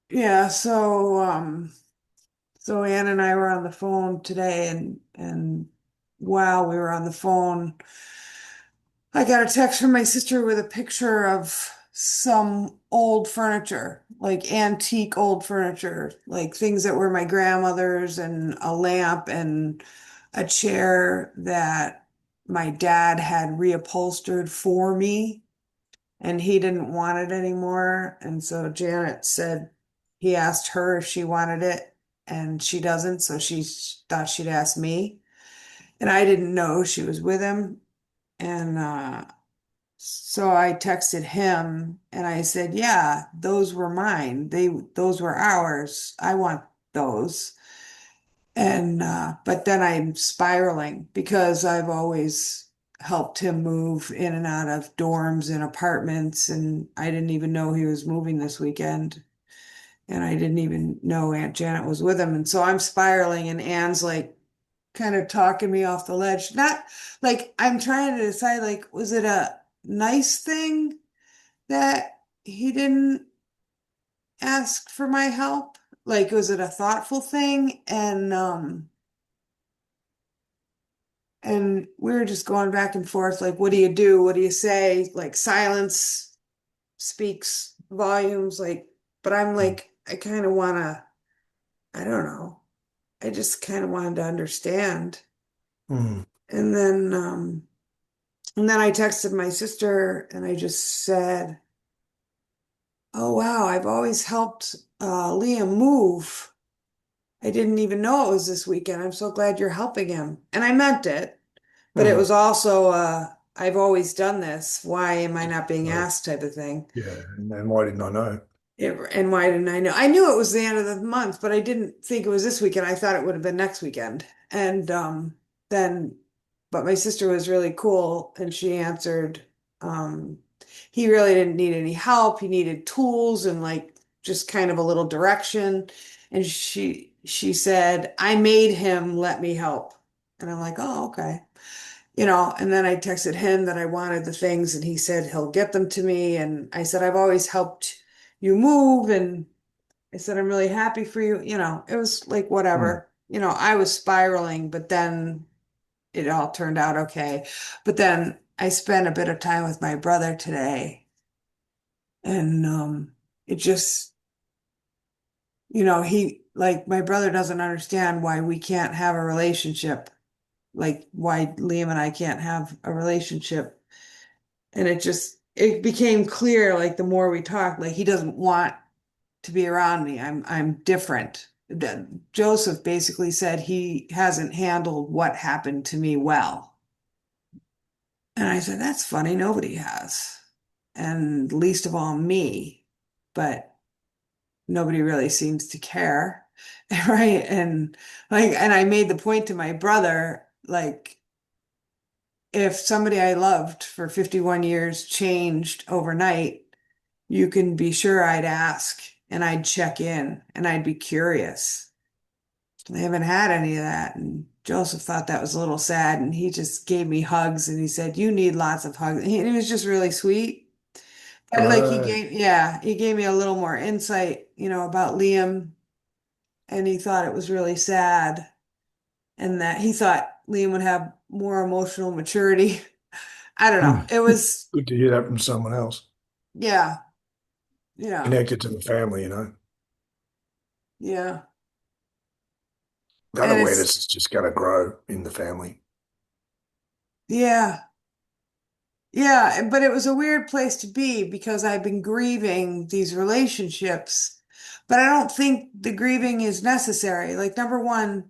Yeah, so Ann and I were on the phone today and while we were on the phone, I got a text from my sister with a picture of some old furniture, like antique old furniture, like things that were my grandmother's and a lamp and a chair that my dad had reupholstered for me and he didn't want it anymore. And so Janet said he asked her if she wanted it and she doesn't, so she thought she'd ask me. And I didn't know she was with him. And so I texted him and I said, "Yeah, those were mine. Those were ours. I want those." And but then I'm spiraling because I've always helped him move in and out of dorms and apartments, and I didn't even know he was moving this weekend. And I didn't even know Aunt Janet was with him. And so I'm spiraling, and Anne's like kind of talking me off the ledge. Not like I'm trying to decide, like, was it a nice thing that he didn't ask for my help? Like, was it a thoughtful thing? And we were just going back and forth, like, what do you do? What do you say? Like, silence speaks volumes, like, but I'm like, I kind of want to, I don't know. I just kind of wanted to understand. Mm. And then, and then I texted my sister and I just said, "Oh, wow, I've always helped Liam move. I didn't even know it was this weekend. I'm so glad you're helping him." And I meant it, but it Mm. was also I've always done this. Why am I not being Right. asked type of thing. Yeah. And why didn't I know? And why didn't I know? I knew it was the end of the month, but I didn't think it was this weekend. I thought it would have been next weekend. And then, but my sister was really cool and she answered, um, he really didn't need any help. He needed tools and like just kind of a little direction. And she said, "I made him let me help." And I'm like, "Oh, okay." And then I texted him that I wanted the things and he said he'll get them to me. And I said, "I've always helped you move." And I said, "I'm really happy for you." It was like Mm. whatever. I was spiraling, but then it all turned out okay. But then I spent a bit of time with my brother today and it just, he like my brother doesn't understand why we can't have a relationship, like why Liam and I can't have a relationship. And it became clear like the more we talked, like he doesn't want to be around me. I'm different. Joseph basically said he hasn't handled what happened to me well. And I said, "That's funny, nobody has. And least of all me." But nobody really seems to care. Right. And I made the point to my brother, like, if somebody I loved for 51 years changed overnight, you can be sure I'd ask and I'd check in and I'd be curious. I haven't had any of that. And Joseph thought that was a little sad and he just gave me hugs and he said, "You need lots of hugs." And he was just really sweet. But like Right. he gave me a little more insight, about Liam, and he thought it was really sad and that he thought Liam would have more emotional maturity. I don't know. Mm. It was, Good to hear that from someone else yeah, yeah, connected to the family. yeah. That And it's, awareness is just going to grow in the family. yeah. Yeah, but it was a weird place to be because I've been grieving these relationships, but I don't think the grieving is necessary. Like, number one,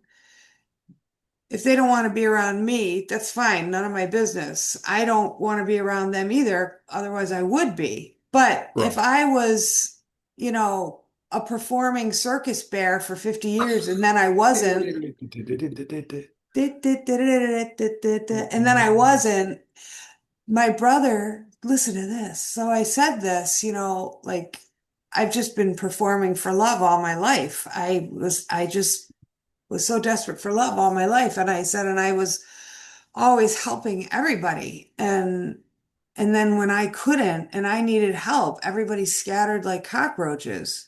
if they don't want to be around me, that's fine, none of my business. I don't want to be around them either, otherwise I would be. But if Right. I was, a performing circus bear for 50 years and then I wasn't, and then I wasn't, my brother, listen to this. So I said this, like I've just been performing for love all my life. I just was so desperate for love all my life. And I said, and I was always helping everybody. And then when I couldn't and I needed help, everybody scattered like cockroaches.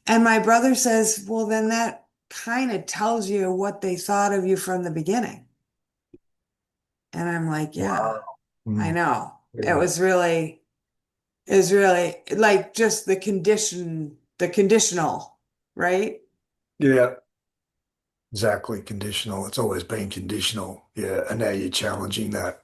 And my brother says, well, then that kind of tells you what they thought of you from the beginning. And I'm like, yeah, Wow. I Mm. know. Yeah. It was really like just the conditional, right? Yeah. Exactly. Conditional. It's always been conditional. Yeah. And now you're challenging that.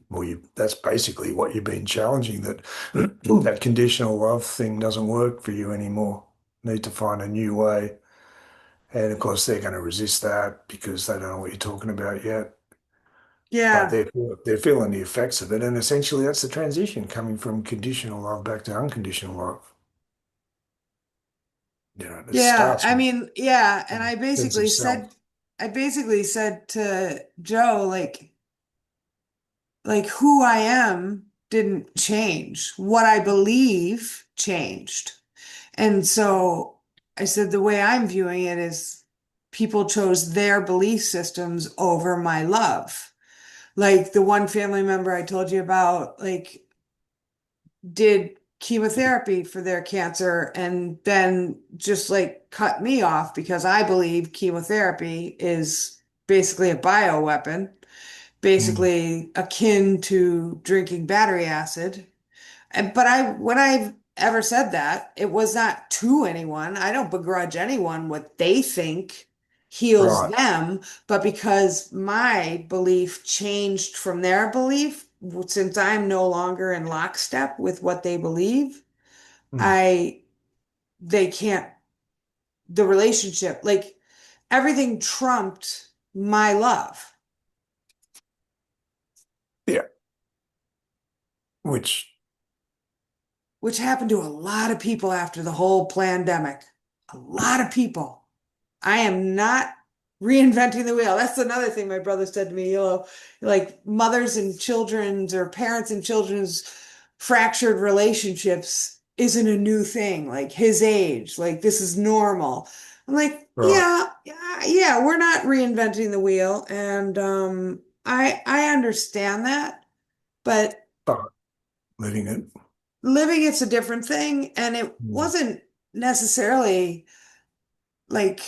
Well, that's basically what you've been challenging, that that conditional love thing doesn't work for you anymore. Need to find a new way. And of course, they're going to resist that because they don't know what you're talking about yet. But Yeah. they're feeling the effects of it. And essentially, that's the transition coming from conditional love back to unconditional love. It Yeah. starts I with mean, yeah. a And sense of self. I basically said to Joe, like who I am didn't change. What I believe changed. And so I said, the way I'm viewing it is people chose their belief systems over my love. Like the one family member I told you about, like, did chemotherapy for their cancer and then just like cut me off because I believe chemotherapy is basically a bioweapon, Mm, basically akin to drinking battery acid. But when I've ever said that, it was not to anyone. I don't begrudge anyone what they think heals right. them, but because my belief changed from their belief, since I'm no longer in lockstep with what they believe, Mm, I they can't the relationship, like everything trumped my love. yeah. Which, Which happened to a lot of people after the whole pandemic. A lot of people. I am not reinventing the wheel. That's another thing my brother said to me, like mothers and children's or parents and children's fractured relationships isn't a new thing. Like his age, like this is normal. I'm like, right. yeah, we're not reinventing the wheel. And I understand that, but But living it. living it's a different thing. And it Mm, wasn't necessarily like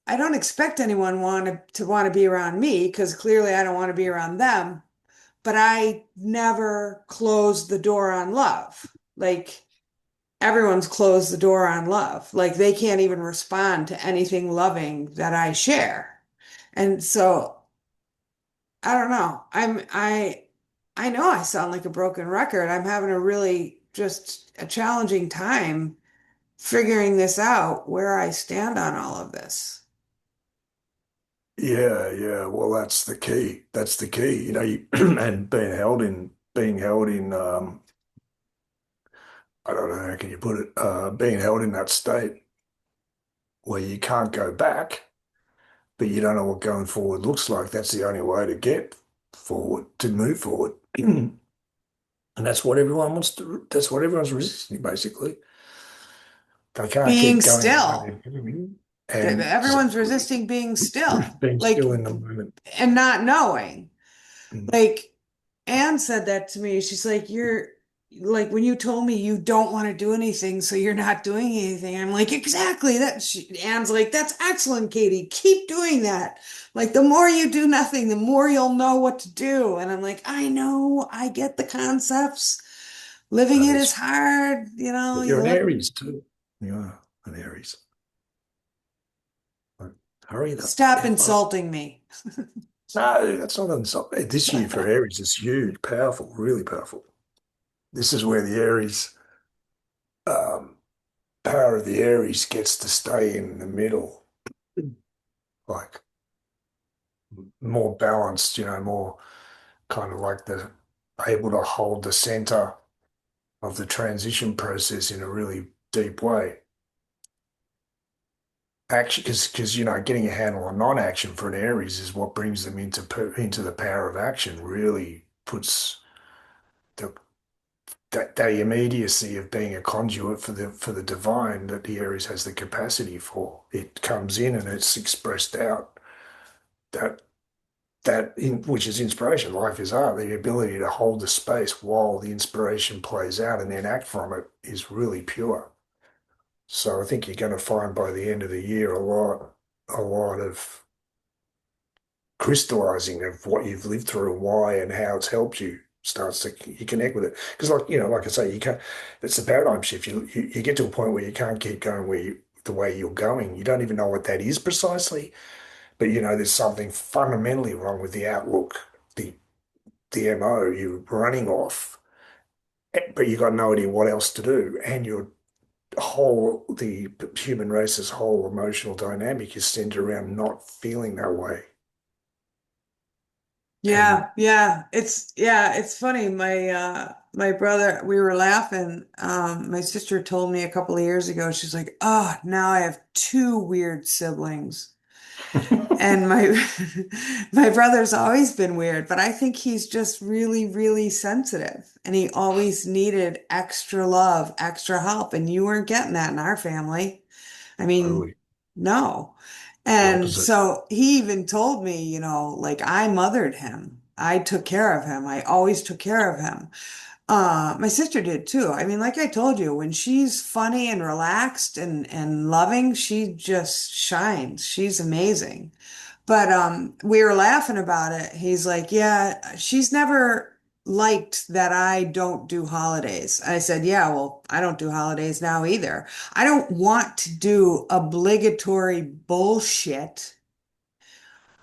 I don't expect anyone want to be around me because clearly I don't want to be around them, but I never closed the door on love. Like everyone's closed the door on love. Like they can't even respond to anything loving that I share. And so I don't know. I know I sound like a broken record. I'm having a really just a challenging time figuring this out where I stand on all of this. yeah, yeah. Well, that's the key. That's the key. And I don't know, how can you put it? Being held in that state where you can't go back, but you don't know what going forward looks like. That's the only way to get forward, to move forward. And that's what everyone wants to, that's what everyone's resisting, basically. They can't Being keep going the way still. they're doing. And Everyone's exactly, resisting being still, being like, still in the moment. and not knowing. Mm. Like, Anne said that to me. She's like, you're like, when you told me you don't want to do anything, so you're not doing anything. I'm like, exactly. Anne's like, that's excellent, Katie. Keep doing that. Like, the more you do nothing, the more you'll know what to do. And I'm like, I know, I get the concepts. Living But it is hard. you're You an look, Aries too. You are an Aries. Like, hurry the stop F up. insulting me. No, that's not something. This year for Aries is huge, powerful, really powerful. This is where the Aries, um, power of the Aries gets to stay in the middle, like more balanced, more kind of like the able to hold the center of the transition process in a really deep way. Action, because getting a handle on non-action for an Aries is what brings them into the power of action. Really puts the that immediacy of being a conduit for the divine that the Aries has the capacity for. It comes in and it's expressed out. That which is inspiration. Life is art. The ability to hold the space while the inspiration plays out and then act from it is really pure. So I think you're going to find by the end of the year a lot of crystallizing of what you've lived through and why and how it's helped you starts to you connect with it. Because like I say, you can't. It's the paradigm shift. You get to a point where you can't keep going the way you're going. You don't even know what that is precisely, but there's something fundamentally wrong with the outlook, the the MO you're running off, but you got no idea what else to do, and the human race's whole emotional dynamic is centered around not feeling that way. And It's funny. My brother, we were laughing. My sister told me a couple of years ago, she's like, "Oh, now I have two weird siblings." And my my brother's always been weird, but I think he's just really, really sensitive. And he always needed extra love, extra help. And you weren't getting that in our family. I mean, totally no. the And opposite. so he even told me, like I mothered him. I took care of him. I always took care of him. My sister did too. I mean, like I told you, when she's funny and relaxed and loving, she just shines. She's amazing. But we were laughing about it. He's like, "Yeah, she's never liked that I don't do holidays." I said, "Yeah, well, I don't do holidays now either. I don't want to do obligatory bullshit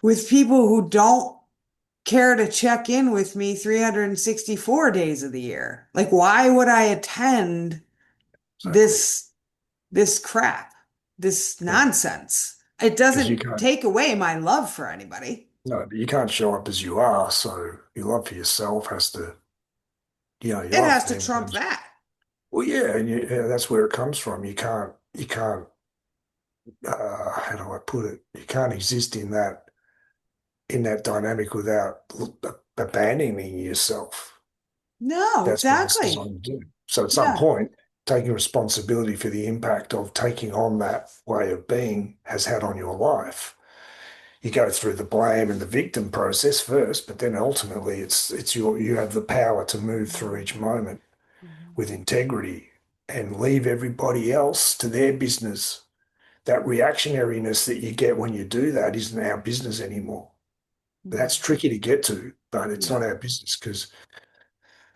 with people who don't care to check in with me 364 days of the year. Like, why would I attend Exactly. this this crap, this Yeah. nonsense? It Because you doesn't can't, take away my love for anybody. no, you can't show up as you are. So your love for yourself has to, your It love has for to them trump comes, that. well, yeah, and that's where it comes from. You can't, how do I put it? You can't exist in that dynamic without abandoning yourself. No, That's what it's exactly. designed to do. So at some Yeah. point, taking responsibility for the impact of taking on that way of being has had on your life. You go through the blame and the victim process first, but then ultimately you have the power to move through each moment Mhm. with integrity and leave everybody else to their business. That reactionariness that you get when you do that isn't our business anymore. But that's Mhm. tricky to get to, but it's not Yeah. our business because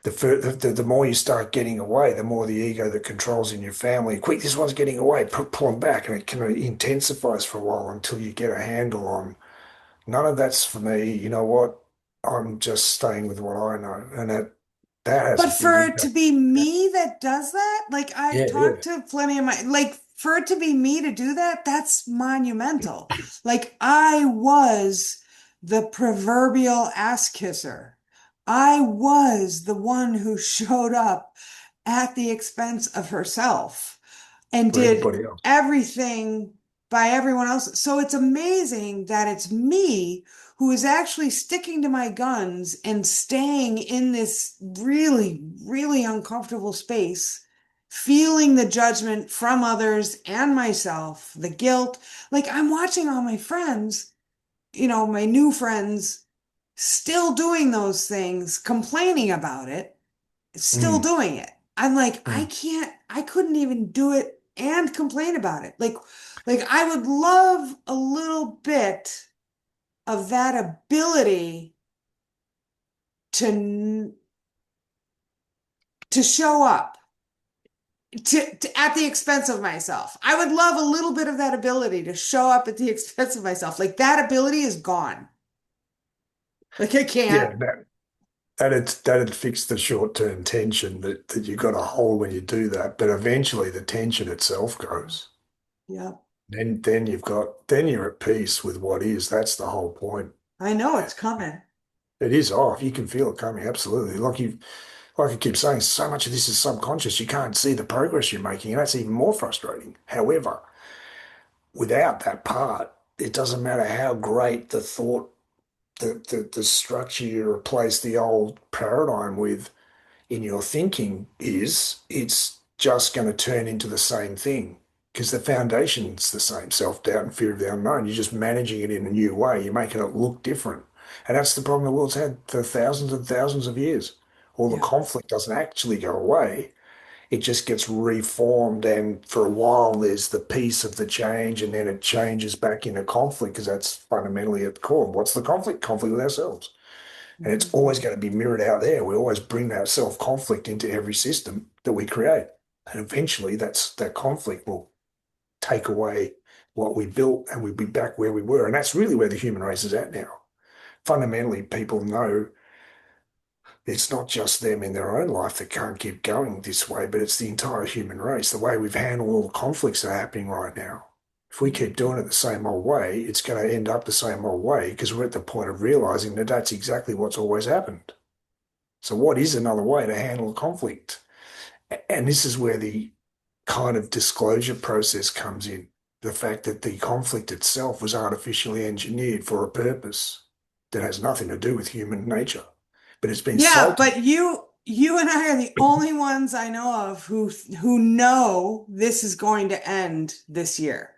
the more you start getting away, the more the ego that controls in your family. Quick, this one's getting away. Pull them back, and it kind of intensifies for a while until you get a handle on. None of that's for me. You know what? I'm just staying with what I know, and that has But a big for it to impact. be me that does that, like I've Yeah, yeah, talked to plenty of like for it to be me to do that, that's monumental. Like I was the proverbial ass kisser. I was the one who showed up at the expense of herself and for did everybody else. everything by everyone else. So it's amazing that it's me who is actually sticking to my guns and staying in this really, really uncomfortable space, feeling the judgment from others and myself, the guilt. Like I'm watching all my friends, my new friends, still doing those things, complaining about it, still Mm, doing it. I'm like, mm. I couldn't even do it and complain about it. Like I would love a little bit of that ability to to show up at the expense of myself. I would love a little bit of that ability to show up at the expense of myself. Like that ability is gone. Like I can't. Yeah, that'd fix the short-term tension that you got to hold when you do that. But eventually, the tension itself goes. Yeah, Then you're at peace with what is. That's the whole point. I know it's coming. It is off. You can feel it coming. Absolutely. Like I keep saying, so much of this is subconscious. You can't see the progress you're making, and that's even more frustrating. However, without that part, it doesn't matter how great the thought, the structure you replace the old paradigm with in your thinking is, it's just going to turn into the same thing because the foundation's the same, self-doubt and fear of the unknown. You're just managing it in a new way. You're making it look different. And that's the problem the world's had for thousands and thousands of years. All the Yeah. conflict doesn't actually go away. it just gets reformed. And for a while, there's the peace of the change, and then it changes back into conflict because that's fundamentally at the core. What's the conflict? Conflict with ourselves. And it's Mhm. always going to be mirrored out there. We always bring that self-conflict into every system that we create. And eventually that conflict will take away what we built and we'll be back where we were. And that's really where the human race is at now. Fundamentally, people know it's not just them in their own life that can't keep going this way, but it's the entire human race. The way we've handled all the conflicts that are happening right now. If we keep doing it the same old way, it's going to end up the same old way because we're at the point of realizing that that's exactly what's always happened. So, what is another way to handle conflict? And this is where the kind of disclosure process comes in. The fact that the conflict itself was artificially engineered for a purpose that has nothing to do with human nature, but it's been Yeah, sold to. but you and I are the only ones I know of who know this is going to end this year.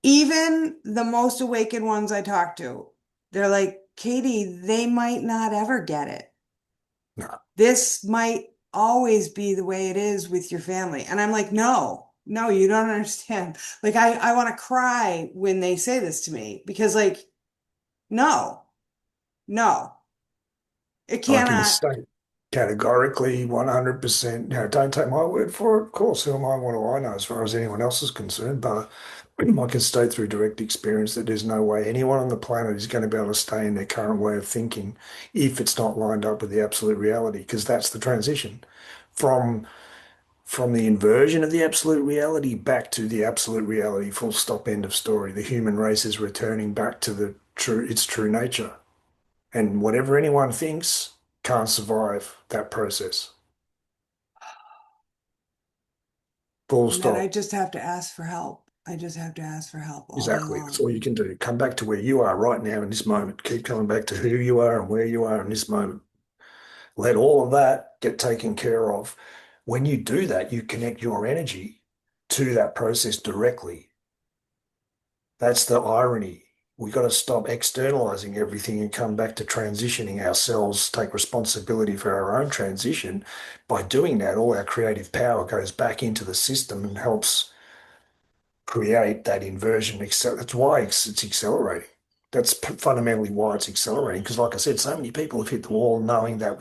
Even the most awakened ones I talk to, they're like, Katie, they might not ever get it. No, This might always be the way it is with your family. And I'm like, no, no, you don't understand. Like I want to cry when they say this to me because like, no, no, it I can cannot. state categorically 100%, don't take my word for it. Of course, who am I? What do I know as far as anyone else is concerned? But I can state through direct experience that there's no way anyone on the planet is going to be able to stay in their current way of thinking if it's not lined up with the absolute reality, because that's the transition from from the inversion of the absolute reality back to the absolute reality, full stop, end of story. The human race is returning back to its true nature. And whatever anyone thinks can't survive that process. Full And then I stop. just have to ask for help. I just have to ask for help all day Exactly. That's long. all you can do. Come back to where you are right now in this moment. Keep coming back to who you are and where you are in this moment. Let all of that get taken care of. When you do that, you connect your energy to that process directly. That's the irony. We got to stop externalizing everything and come back to transitioning ourselves, take responsibility for our own transition. By doing that, all our creative power goes back into the system and helps create that inversion. That's why it's accelerating. That's fundamentally why it's accelerating. Because, like I said, so many people have hit the wall knowing that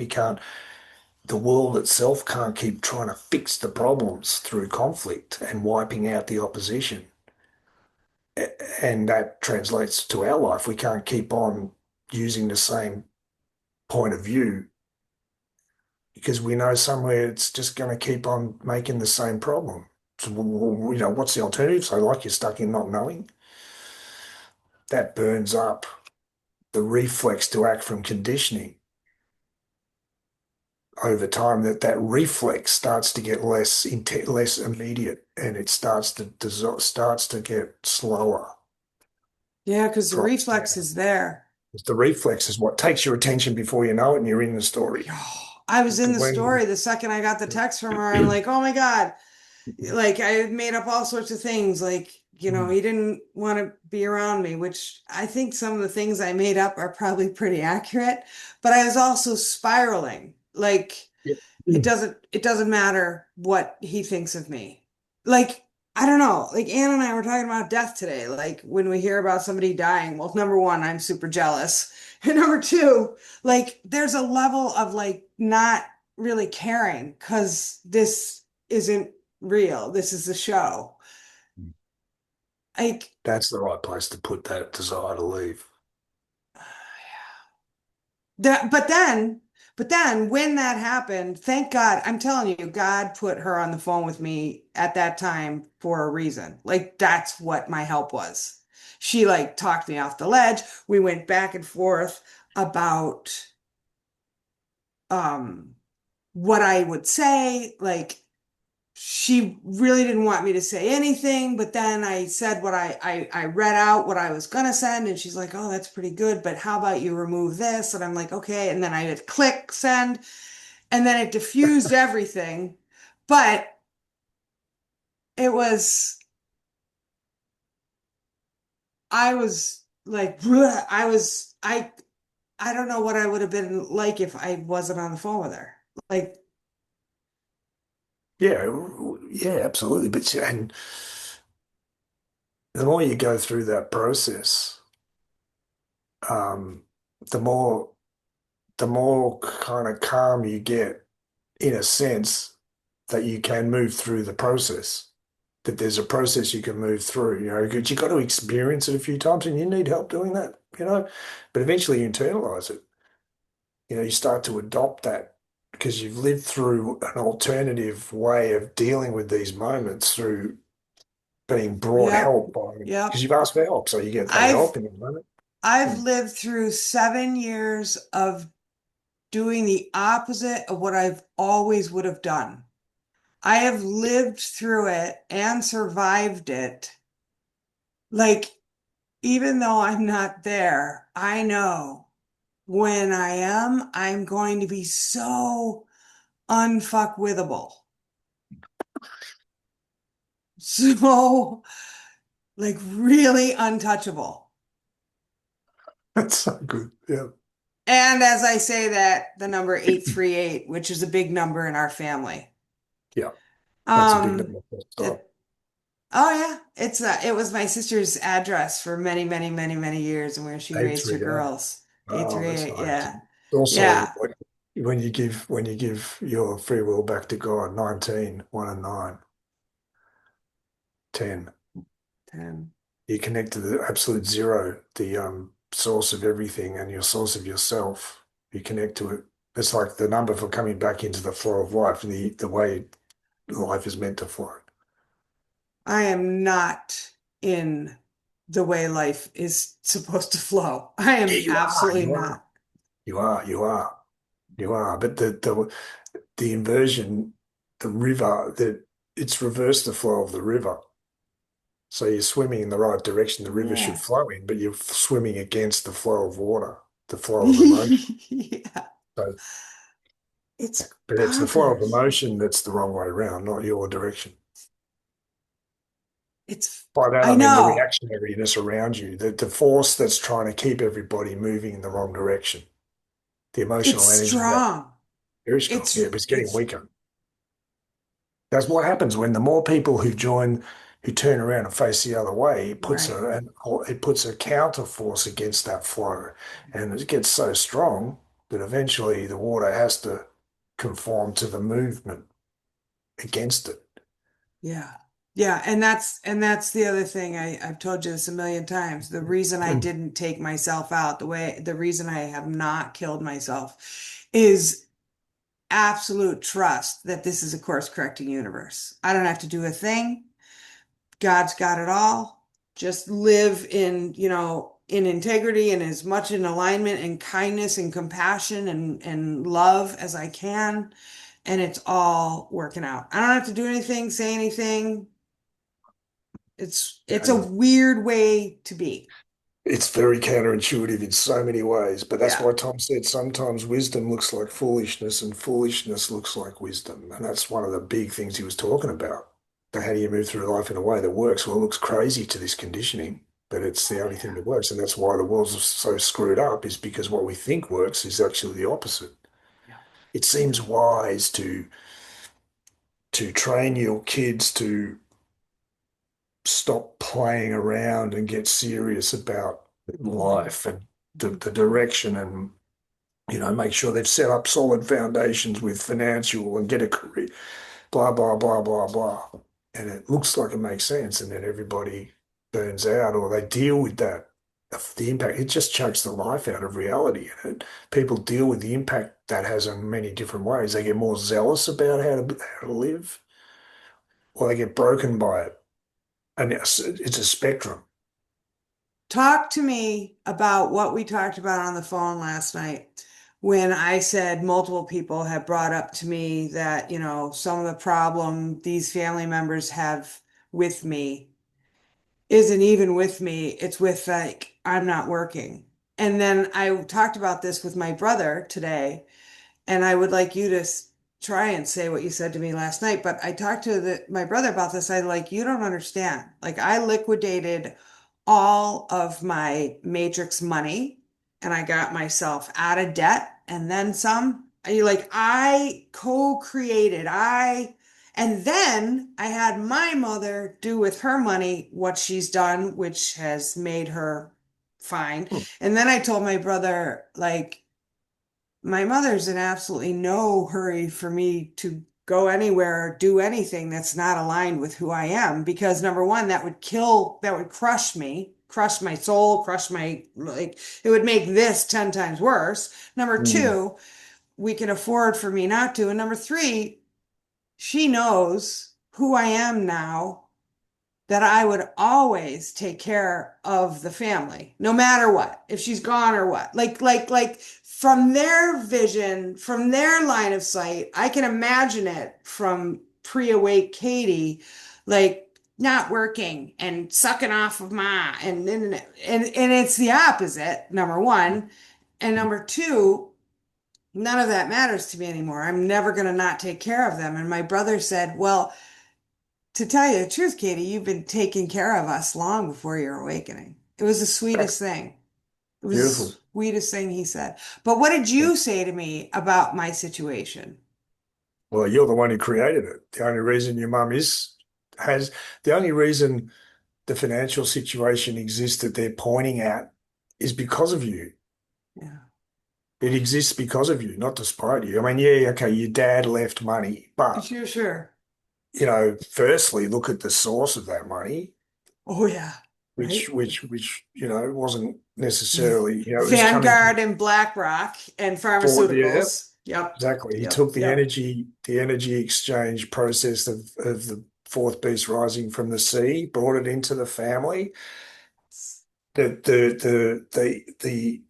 the world itself can't keep trying to fix the problems through conflict and wiping out the opposition. And that translates to our life. We can't keep on using the same point of view because we know somewhere it's just going to keep on making the same problem. So, what's the alternative? So, like you're stuck in not knowing, that burns up the reflex to act from conditioning over time. That reflex starts to get less immediate, and it starts to get slower. Yeah, because the Drops reflex down. is there. The reflex is what takes your attention before you know it, and you're in the story. Oh, I was in But the when story the second I got the text from her. I'm like, oh my God. Like I made up all sorts of things. Like, he didn't want to be around me, which I think some of the things I made up are probably pretty accurate. But I was also spiraling. Like Yeah. it doesn't matter what he thinks of me. Like, I don't know. Like Ann and I were talking about death today. Like when we hear about somebody dying, well, number one, I'm super jealous. And number two, like there's a level of like not really caring because this isn't real. This is a show. Like That's the right place to put that desire to leave. that, but then when that happened, thank God, I'm telling you, God put her on the phone with me at that time for a reason. Like that's what my help was. She like talked me off the ledge. We went back and forth about um what I would say. Like she really didn't want me to say anything, but then I said what I read out what I was gonna send, and she's like, "Oh, that's pretty good, but how about you remove this?" And I'm like, "Okay." And then I hit click send, and then it diffused everything. But it was, I was like, bleh. I don't know what I would have been like if I wasn't on the phone with her. Like, Yeah, yeah, absolutely. But and the more you go through that process, um, the more the more kind of calm you get, in a sense, that you can move through the process. That there's a process you can move through. You got to experience it a few times, and you need help doing that. But eventually you internalize it. You start to adopt that because you've lived through an alternative way of dealing with these moments through being brought Yep. help by because Yep. you've asked for help, so you get that I've help in the moment. I've Hmm. lived through 7 years of doing the opposite of what I've always would have done. I have lived through it and survived it. Like, even though I'm not there, I know when I am, I'm going to be so unfuckwithable. So, like, really untouchable. That's so good. Yeah, And as I say that, the number 838, which is a big number in our family. yeah, that's a big Um, number. Full stop. it, oh yeah, it was my sister's address for many, many, many, many years and where she Eight raised her three eight. girls. Oh, that's 838, nice. yeah. Also, Yeah, when you give your free will back to God, 19, 1 and 9, 10. 10. You connect to the absolute zero, the source of everything and your source of yourself. You connect to it. It's like the number for coming back into the flow of life and the way life is meant to flow. I am not in the way life is supposed to flow. I Yeah, am you are. absolutely You are. not. You are. You are. You are. But the inversion, the river, it's reversed the flow of the river. So you're swimming in the right direction the river should Yeah. flow in, but you're swimming against the flow of water, the flow of emotion. Yeah. So, It's but it's the flow of bonkers. emotion that's the wrong way around, not your direction. It's, By that, I I mean the know, reactionariness around you, the force that's trying to keep everybody moving in the wrong direction, the it's emotional energy that strong. very strong. It's, Yeah, but it's getting it's weaker. That's what happens when the more people who turn around and face the other way, right. it puts a counter force against that flow, and it gets so strong that eventually the water has to conform to the movement against it. Yeah. Yeah. And that's the other thing. I've told you this a million times. The reason I didn't take myself out, the reason I have not killed myself is absolute trust that this is a course correcting universe. I don't have to do a thing. God's got it all. Just live in integrity and as much in alignment and kindness and compassion and love as I can. And it's all working out. I don't have to do anything, say anything. It's a And weird way to be. it's very counterintuitive in so many ways, but that's Yeah. why Tom said sometimes wisdom looks like foolishness and foolishness looks like wisdom. And that's one of the big things he was talking about. So how do you move through life in a way that works? Well, it looks crazy to this conditioning, but it's the Oh only thing yeah. that works. And that's why the world's so screwed up, is because what we think works is actually the opposite. Yeah. It Yeah. seems wise to train your kids to stop playing around and get serious about life and the direction, and make sure they've set up solid foundations with financial and get a career, blah blah blah blah blah. And it looks like it makes sense, and then everybody burns out or they deal with that. The impact, it just chokes the life out of reality. And people deal with the impact that has in many different ways. They get more zealous about how to live, or they get broken by it. And it's a spectrum. Talk to me about what we talked about on the phone last night when I said multiple people have brought up to me that, some of the problem these family members have with me isn't even with me. It's with like, I'm not working. And then I talked about this with my brother today. And I would like you to try and say what you said to me last night. But I talked to my brother about this. I like, you don't understand. Like, I liquidated all of my matrix money and I got myself out of debt and then some. I co-created. And then I had my mother do with her money what she's done, which has made her fine. Hmm. And then I told my brother, like, my mother's in absolutely no hurry for me to go anywhere or do anything that's not aligned with who I am. Because number one, that would crush me, crush my soul, crush my, like, it would make this 10 times worse. Number Mm. two, we can afford for me not to. And number three, she knows who I am now, that I would always take care of the family, no matter what, if she's gone or what. Like from their vision, from their line of sight, I can imagine it from pre-awake Katie, like not working and sucking off of ma and it's the opposite, number one. And number two, none of that matters to me anymore. I'm never going to not take care of them. And my brother said, well, to tell you the truth, Katie, you've been taking care of us long before your awakening. It was the sweetest thing. It was the Beautiful. sweetest thing he said. But what did you say to me about my situation? Well, you're the one who created it. The only reason your mum has, the only reason the financial situation exists that they're pointing at is because of you. Yeah. It exists because of you, not despite you. I mean, yeah, okay, your dad left money, but, Sure, sure. firstly, look at the source of that money, Oh, yeah. which, Right? which, which, wasn't necessarily, it was coming Vanguard and BlackRock and for, yeah, pharmaceuticals. Yep. exactly. He Yep. took Yep. the energy exchange process of the fourth beast rising from the sea, brought it into the family. The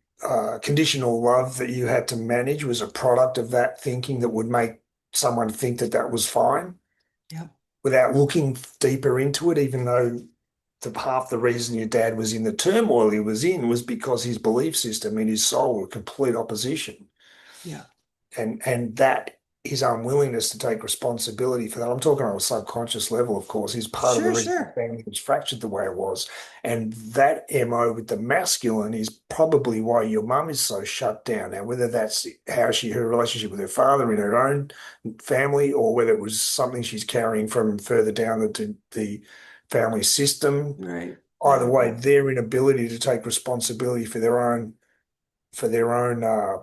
conditional love that you had to manage was a product of that thinking that would make someone think that that was fine Yep. without looking deeper into it, even though half the reason your dad was in the turmoil he was in was because his belief system and his soul were complete opposition. Yep. And that his unwillingness to take responsibility for that, I'm talking on a subconscious level, of course, is part of the Sure, reason the sure. family was fractured the way it was. And that MO with the masculine is probably why your mum is so shut down. Now, whether that's her relationship with her father in her own family, or whether it was something she's carrying from further down the family system, Right. either Right. way, their inability to take responsibility for their own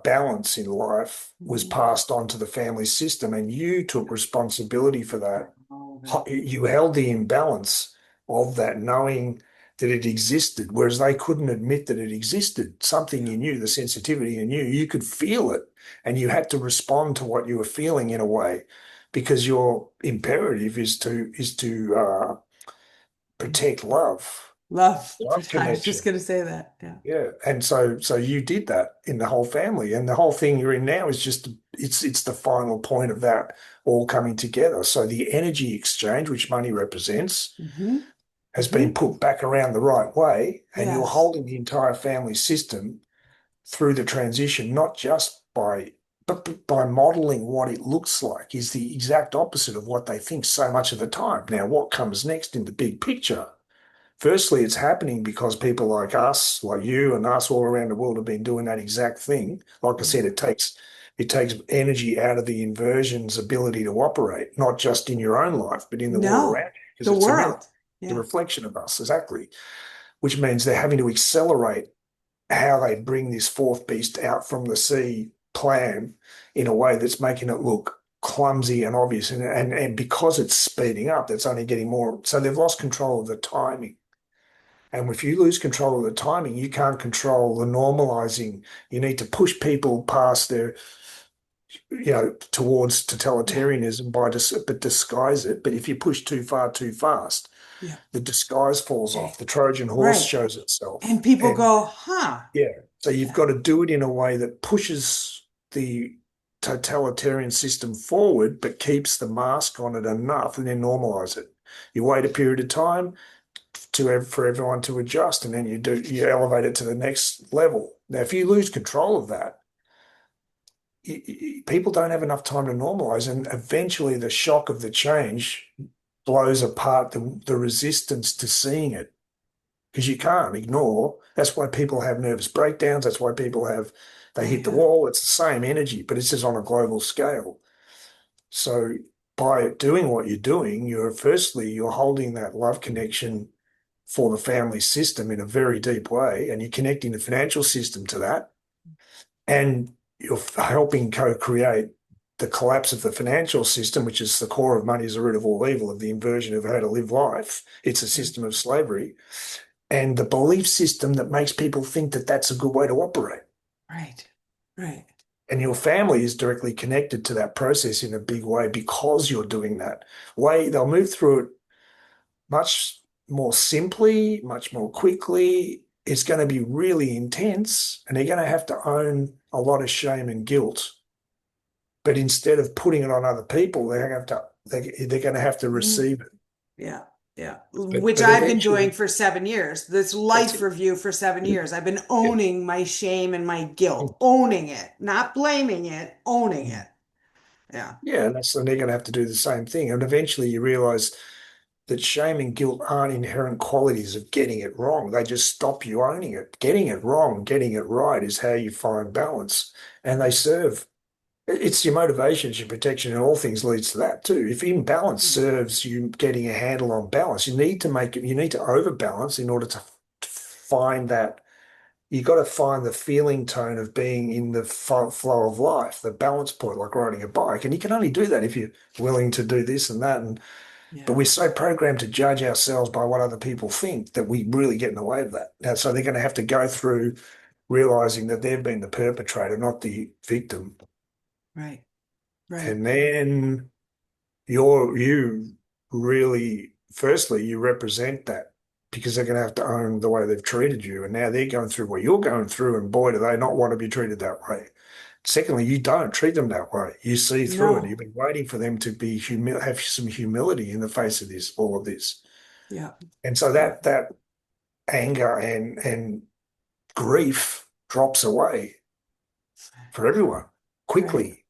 balance in life was Mhm. passed on to the family system, and you took responsibility for that. All of it. You held the imbalance of that, knowing that it existed, whereas they couldn't admit that it existed. Something Yeah. in you, the sensitivity in you could feel it, and you had to respond to what you were feeling in a way, because your imperative is to protect love, Love. love I was just connection. going to say that. Yeah. Yeah, and so you did that in the whole family, and the whole thing you're in now is just it's the final point of that all coming together. So the energy exchange, which money represents, Mm-hmm. has Mm-hmm. been put back around the right way, and you're Yes. holding the entire family system through the transition, not just by modeling what it looks like, is the exact opposite of what they think so much of the time. Now, what comes next in the big picture? Firstly, it's happening because people like us, like you and us all around the world have been doing that exact thing. Like I said, Yeah. it takes energy out of the inversion's ability to operate, not just in your own life, but in the world around No, you, because the it's a mirror, world. the Yeah. reflection of us, exactly. Which means they're having to accelerate how they bring this fourth beast out from the sea plan in a way that's making it look clumsy and obvious. And because it's speeding up, that's only getting more. So they've lost control of the timing. And if you lose control of the timing, you can't control the normalizing. You need to push people past towards Yeah. totalitarianism but disguise it. But if you push too far too fast, Yeah. the disguise falls off. Okay. The Trojan horse Right. shows itself. And people And go, huh? yeah, so you've Yeah. got to do it in a way that pushes the totalitarian system forward, but keeps the mask on it enough and then normalize it. You wait a period of time, for everyone to adjust, and then you elevate it to the next level. Now, if you lose control of that, people don't have enough time to normalize, and eventually the shock of the change blows apart the resistance to seeing it, because you can't ignore. That's why people have nervous breakdowns. That's why they Oh hit the yeah. wall. It's the same energy, but it's just on a global scale. So by doing what you're doing, you're holding that love connection for the family system in a very deep way, and you're connecting the financial system to that, and you're helping co-create the collapse of the financial system, which is the core of money is the root of all evil, of the inversion of how to live life. It's a system of slavery, and the belief system that makes people think that that's a good way to operate. Right. Right. And your family is directly connected to that process in a big way because you're doing that way. They'll move through it much more simply, much more quickly. It's going to be really intense, and they're going to have to own a lot of shame and guilt. But instead of putting it on other people, they're going to have to Mm. receive it. Yeah. Yeah. But Which but I've been doing eventually, for 7 years. This that's life it. review for 7 years. I've been Yeah. owning my shame and my guilt, owning it, not blaming it, owning Mm. it. Yeah. Yeah, and they're going to have to do the same thing. And eventually, you realize that shame and guilt aren't inherent qualities of getting it wrong. They just stop you owning it. Getting it wrong, getting it right is how you find balance. And they serve. It's your motivation, it's your protection, and all things leads to that too. If imbalance Mm. serves you getting a handle on balance, you need to overbalance in order to find that. You got to find the feeling tone of being in the flow of life, the balance point, like riding a bike. And you can only do that if you're willing to do this and that. And but Yeah. we're so programmed to judge ourselves by what other people think that we really get in the way of that. Now, so they're going to have to go through realizing that they've been the perpetrator, not the victim. Right. Right. And then you really, firstly, you represent that because they're going to have to own the way they've treated you. And now they're going through what you're going through, and boy, do they not want to be treated that way. Secondly, you don't treat them that way. You see through it. No. You've been waiting for them to be have some humility in the face of this, all of this. Yeah. And so Yeah. that anger and grief drops away for everyone Right. quickly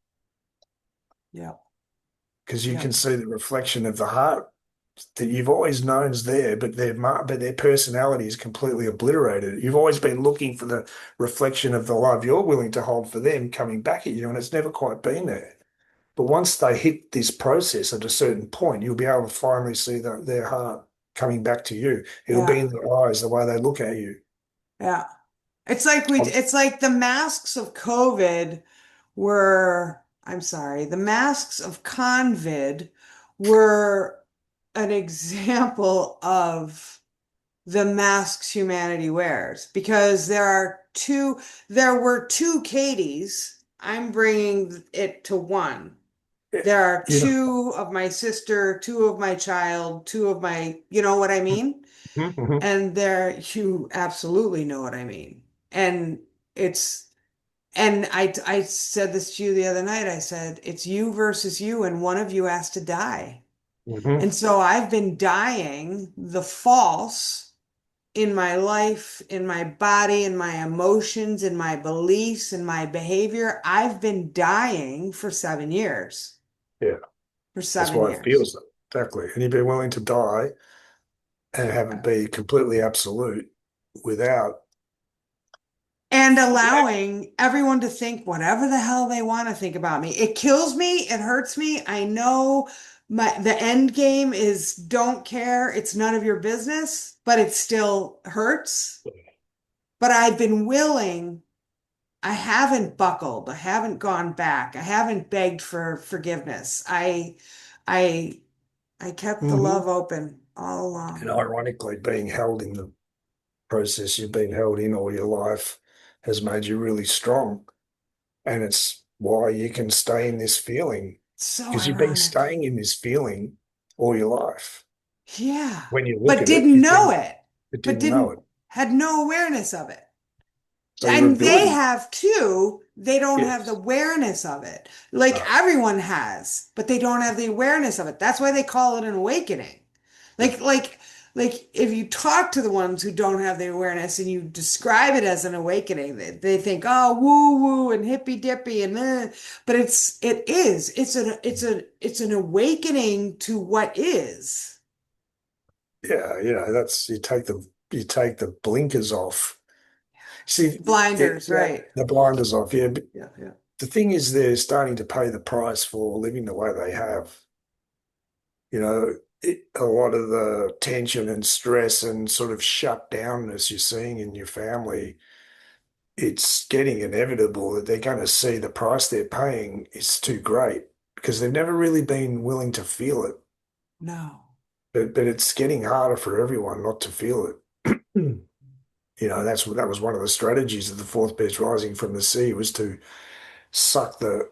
Yeah. because you Yeah. can see the reflection of the heart that you've always known is there, but their personality is completely obliterated. You've always been looking for the reflection of the love you're willing to hold for them coming back at you, and it's never quite been there. But once they hit this process at a certain point, you'll be able to finally see their heart coming back to you. It'll be Yeah. in their eyes, the way they look at you. Yeah. It's like the masks of COVID were, I'm sorry, the masks of convid were an example of the masks humanity wears because there were two Katies. I'm bringing it to one. There are You know. two of my sister, two of my child, two of my, you know what I mean? Mhm. And there, you absolutely know what I mean. And it's, and I said this to you the other night. I said, it's you versus you, and one of you has to die. Mhm. And so I've been dying the false in my life, in my body, in my emotions, in my beliefs, in my behavior. I've been dying for 7 years. Yeah, For that's seven why it years. feels that exactly. And you'd be willing to die and have it be completely absolute without. And allowing everyone to think whatever the hell they want to think about me. It kills me, it hurts me. I know the end game is don't care, it's none of your business, but it still hurts. But I've been willing, I haven't buckled, I haven't gone back, I haven't begged for forgiveness. I I kept the Mhm. love open all And along. ironically, being held in the process you've been held in all your life has made you really strong. And it's why you can stay in this feeling So because you've been ironic. staying in this feeling all your life. Yeah. When you look But at it, didn't know it, it but didn't know it. had no awareness of it. So your And they ability, have too. They don't have the yes. awareness of it. Like No. everyone has, but they don't have the awareness of it. That's why they call it an awakening. Yeah. Like, like, like if you talk to the ones who don't have the awareness and you describe it as an awakening, they think, oh, woo woo and hippy dippy and but it's an awakening to what is. Yeah, that's you take the blinkers off. See, Blinders, right. the blinders off. Yeah, but Yeah, yeah. the thing is, they're starting to pay the price for living the way they have. You know, a lot of the tension and stress and sort of shut downness you're seeing in your family, it's getting inevitable that they're going to see the price they're paying is too great because they've never really been willing to feel it. No. But it's getting harder for everyone not to feel it. That was one of the strategies of the fourth beast rising from the sea was to suck the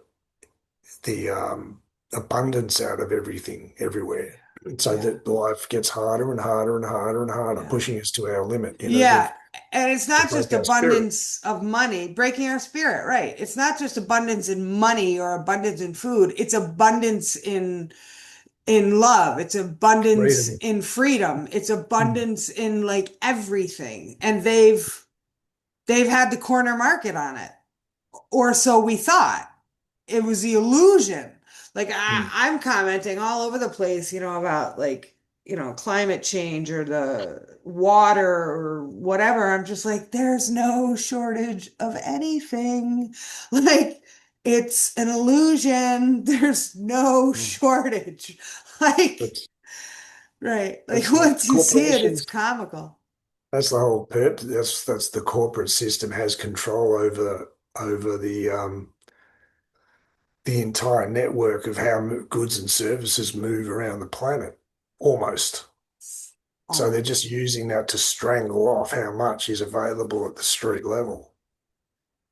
abundance out of everything everywhere. And so Yeah. that life gets harder and harder and harder and harder, Yeah. pushing us to our limit, Yeah. And it's to not break just our spirit. abundance of money, breaking our spirit, right? It's not just abundance in money or abundance in food. It's abundance in love. It's abundance Freedom. in freedom. It's Mm. abundance in like everything. And they've had the corner market on it. Or so we thought. It was the illusion. Like Mm. I'm commenting all over the place, about like, climate change or the water or whatever. I'm just like, there's no shortage of anything. Like it's an illusion. There's no Mm. shortage. Like, That's right. Like that's the once you see it, it's corporations. comical. That's the whole purpose. That's the corporate system has control over the entire network of how goods and services move around the planet, almost. So they're just Almost. using that to strangle off how much is available at the street level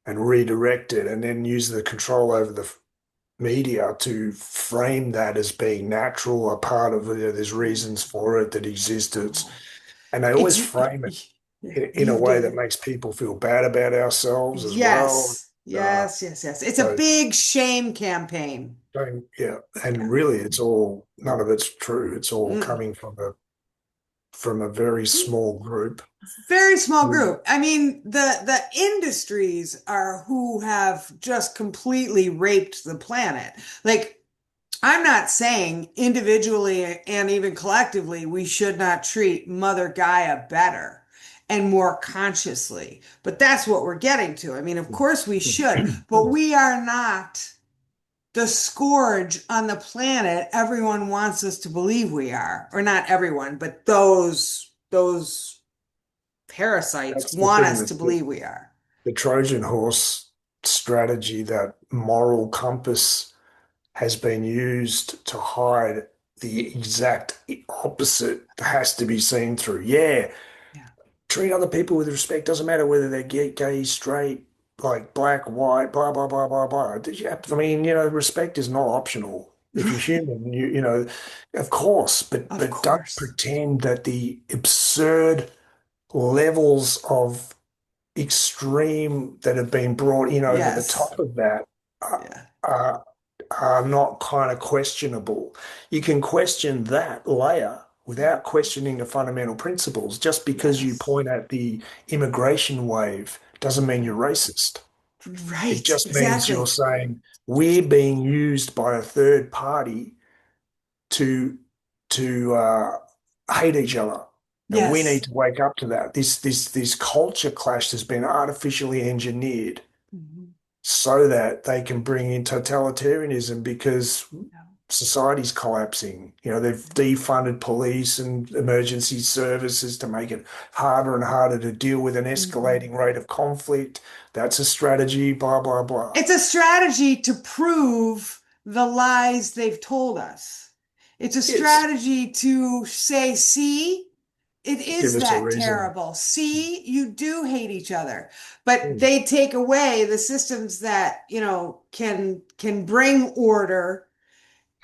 and redirect it, and then use the control over the media to frame that as being natural, a part of it. There's reasons for it that exist. Oh. And they It's always frame it yeah, in a you way did that it. makes people feel bad about ourselves as well. Yes, Uh, yes, yes, yes. It's a so, big shame campaign. yeah, and Yeah. really, it's all none of it's true. It's all Mm. coming from a very small group. Very small Mm. group. I mean, the industries are who have just completely raped the planet. Like, I'm not saying individually and even collectively we should not treat Mother Gaia better and more consciously, but that's what we're getting to. I mean, of course we should, but we are not the scourge on the planet everyone wants us to believe we are, or not everyone, but those parasites That's the want thing us to that believe we are. the Trojan horse strategy, that moral compass, has been used to hide the exact opposite has to be seen through. Yeah, Yeah. treat other people with respect. Doesn't matter whether they're gay, straight, like black, white, blah, blah, blah, blah, blah. I mean, respect is not optional. If you're human, of course, but Of don't course. pretend that the absurd levels of extreme that have been brought in over the Yes. top of that are, Yeah. are, are not kind of questionable. You can question that layer without questioning the fundamental principles. Just because you Yes. point at the immigration wave doesn't mean you're racist. It Right. just means you're Exactly. saying we're being used by a third party to to hate each other. And we need Yes. to wake up to that. This culture clash has been artificially engineered Mhm. so that they can bring in totalitarianism because Yeah. society's collapsing. They've defunded police and emergency services to make it harder and harder to deal with an Mhm. escalating rate of conflict. That's a strategy, blah, blah, blah. It's a strategy to prove the lies they've told us. It's a It's strategy to say, see, it give is us a that reason. terrible. See, you do hate each other. But Hmm. they take away the systems that, can bring order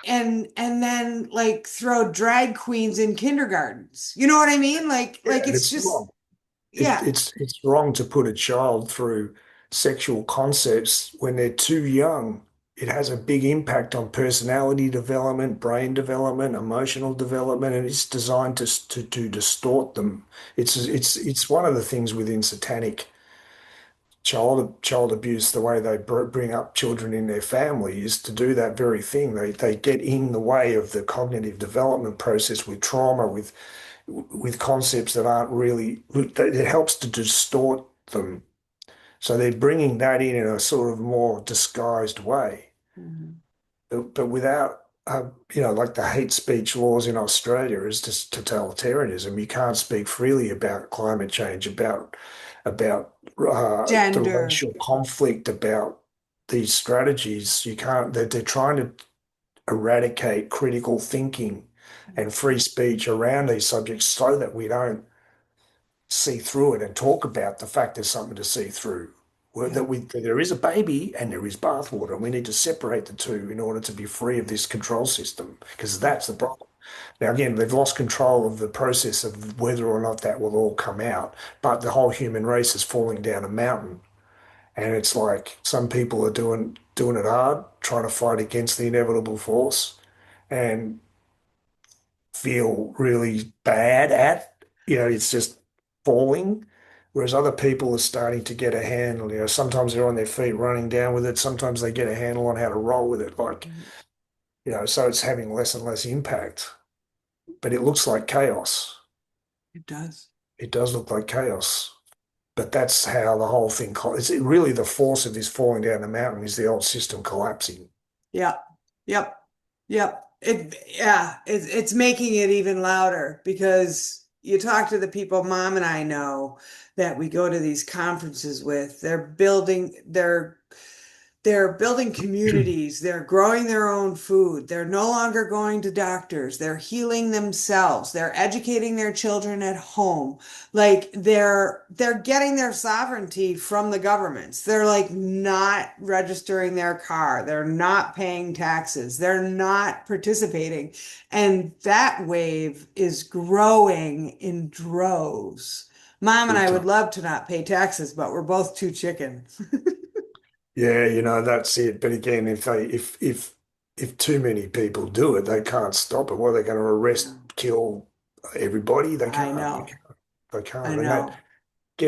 and then like throw drag queens in kindergartens. You know what I mean? Like Yeah, and it's it's just wrong. It, yeah. it's it's wrong to put a child through sexual concepts when they're too young. It has a big impact on personality development, brain development, emotional development, and it's designed to distort them. It's one of the things within satanic child abuse, the way they bring up children in their family is to do that very thing. They get in the way of the cognitive development process with trauma, with concepts that aren't really, it helps to distort them. So they're bringing that in a sort of more disguised way, Mhm. but without. like the hate speech laws in Australia is just totalitarianism. You can't speak freely about climate change, about the Gender. racial conflict, about these strategies. You can't. They're trying to eradicate critical thinking and free speech around these subjects so that we don't see through it and talk about the fact there's something to see through. Yeah. That there is a baby and there is bathwater, and we need to separate the two in order to be free of this control system, because Yeah. that's the problem. Now, again, they've lost control of the process of whether or not that will all come out, but the whole human race is falling down a mountain. And it's like some people are doing it hard, trying to fight against the inevitable force, and feel really bad at, it's just falling. Whereas other people are starting to get a handle, sometimes they're on their feet running down with it. Sometimes they get a handle on how to roll with it. Mhm. So it's having less and less impact, but it looks like chaos. It does. It does look like chaos, but that's how the whole thing, it's really the force of this falling down the mountain is the old system collapsing. Yeah. Yep. Yep. Yeah, it's making it even louder because you talk to the people mom and I know that we go to these conferences with, they're building communities. They're growing their own food. They're no longer going to doctors. They're healing themselves. They're educating their children at home. Like they're getting their sovereignty from the governments. They're like not registering their car. They're not paying taxes. They're not participating. And that wave is growing in droves. Mom and Big I would time. love to not pay taxes, but we're both too chicken. Yeah, that's it. But again, if too many people do it, they can't stop it. What are they going to arrest, Yeah. kill everybody? They I can't. They know. can't. They I can't. And that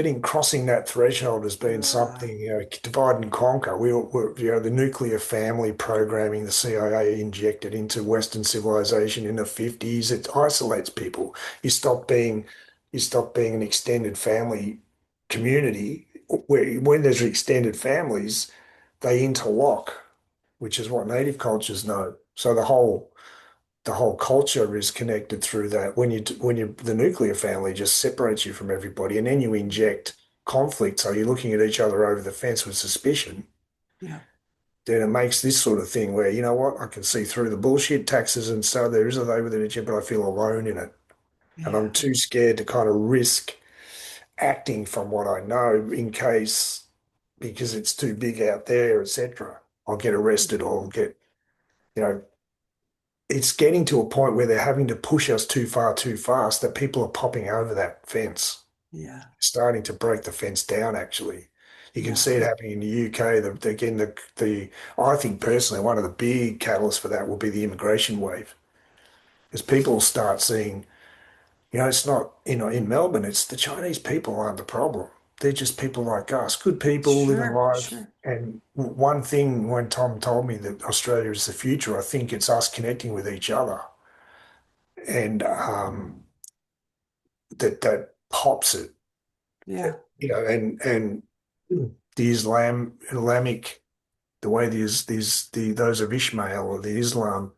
know. crossing that threshold has been Uh, something, divide and conquer. The nuclear family programming the CIA injected into Western civilization in the 50s, it isolates people. You stop being, you stop being an extended family community where when there's extended families, they interlock, which is what native cultures know. So the whole culture is connected through that. When you the nuclear family just separates you from everybody, and then you inject conflict, so you're looking at each other over the fence with suspicion. yeah. Then it makes this sort of thing where, you know what, I can see through the bullshit, taxes and stuff. There is a way with it, but I feel alone in it, and I'm Yeah. too scared to kind of risk acting from what I know in case because it's too big out there, etc. I'll get arrested or I'll get, you know, it's getting to a point where they're having to push us too far too fast that people are popping over that fence, Yeah. starting to break the fence down, actually. You can Yeah. see it happening in the UK. Again, I think personally, one of the big catalysts for that will be the immigration wave. As people start seeing, it's not, in Melbourne, it's the Chinese people aren't the problem. They're just people like us, good people living Sure. life. Sure. And one thing when Tom told me that Australia is the future, I think it's us connecting with each other. And that pops it, Yeah. and the Islamic, the way those of Ishmael or the Islam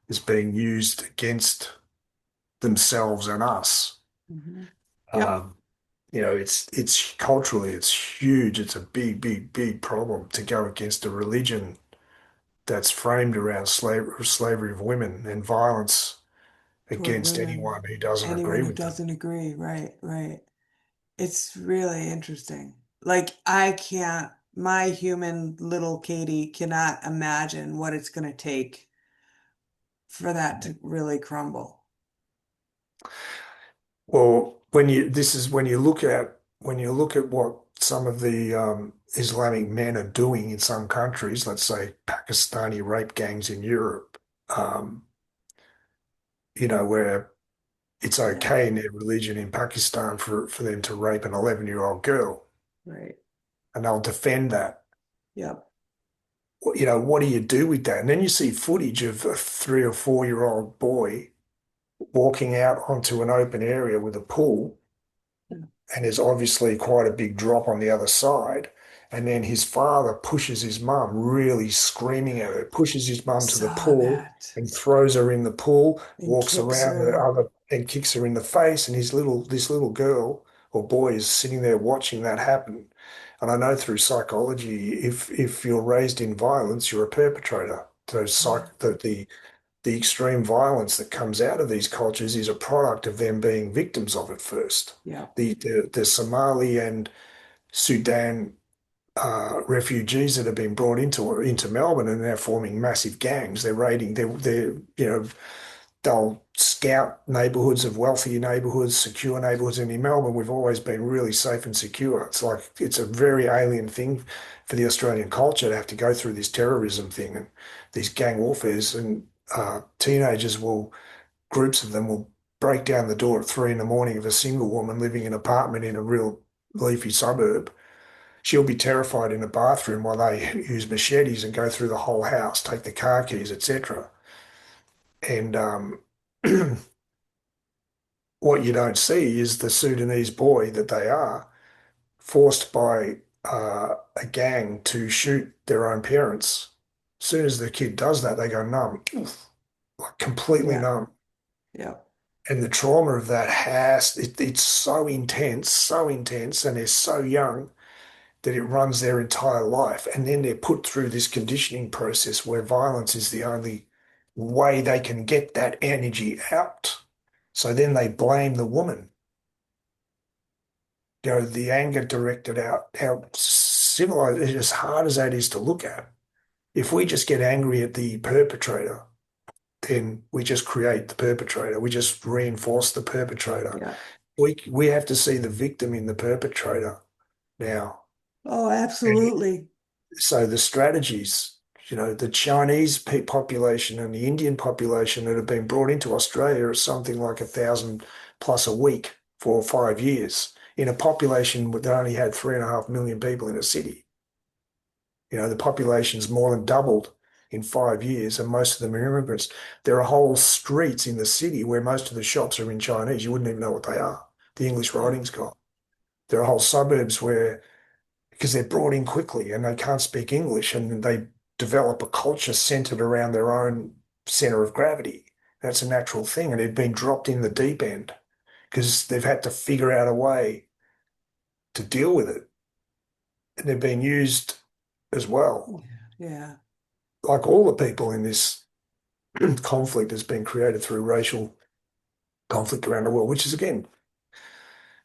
is being used against themselves and us. Hmm. Yep. Um, it's culturally, it's huge. It's a big, big, big problem to go against a religion that's framed around slavery of women and violence Toward against anyone women, who doesn't anyone agree who with them. doesn't agree. Right. Right. It's really interesting. Like I can't, my human little Katie cannot imagine what it's going to take for that to really crumble. Well, this is when you look at what some of the Islamic men are doing in some countries, let's say Pakistani rape gangs in Europe, um, where it's Yeah. okay in their religion in Pakistan for them to rape an 11-year-old girl, Right. and they'll defend that. Yep. What do you do with that? And then you see footage of a 3 or 4-year-old boy walking out onto an open area with a pool, Yeah. and there's obviously quite a big drop on the other side. And then his father pushes his mum, really screaming at her, pushes his mum to the Saw pool that. and throws her in the pool, And walks kicks around the her. other and kicks her in the face. And this little girl or boy is sitting there watching that happen. And I know through psychology, if you're raised in violence, you're a perpetrator. So the extreme violence that comes out of these cultures is a product of them being victims of it first. Yeah. The Somali and Sudan refugees that have been brought into Melbourne and they're forming massive gangs. They're raiding. They're they'll scout neighbourhoods of wealthy neighbourhoods, secure neighbourhoods. And in Melbourne, we've always been really safe and secure. It's like it's a very alien thing for the Australian culture to have to go through this terrorism thing and these gang warfares. And teenagers will, groups of them will break down the door at 3 in the morning of a single woman living in an apartment in a real leafy suburb. She'll be terrified in the bathroom while they use machetes and go through the whole house, take the car keys, etc. And what you don't see is the Sudanese boy that they are forced by a gang to shoot their own parents. As soon as the kid does that, they go numb, like completely Yeah. numb. Yeah. And the trauma of that it's so intense, and they're so young that it runs their entire life. And then they're put through this conditioning process where violence is the only way they can get that energy out. So then they blame the woman. The anger directed out, how civilized, as hard as that is to look at. If we just get angry at the perpetrator, then we just create the perpetrator. We just reinforce the perpetrator. Yeah. We have to see the victim in the perpetrator now. Oh, And absolutely. so the strategies, the Chinese population and the Indian population that have been brought into Australia are something like 1,000 plus a week for 5 years in a population that only had 3.5 million people in a city. The population's more than doubled in 5 years, and most of them are immigrants. There are whole streets in the city where most of the shops are in Chinese. You wouldn't even know what they are. The English Yeah. writing's gone. There are whole suburbs where because they're brought in quickly and they can't speak English and they develop a culture centered around their own center of gravity. That's a natural thing. And they've been dropped in the deep end because they've had to figure out a way to deal with it. And they've been used as well. Yeah. Like all the people in this conflict has been created through racial conflict around the world, which is again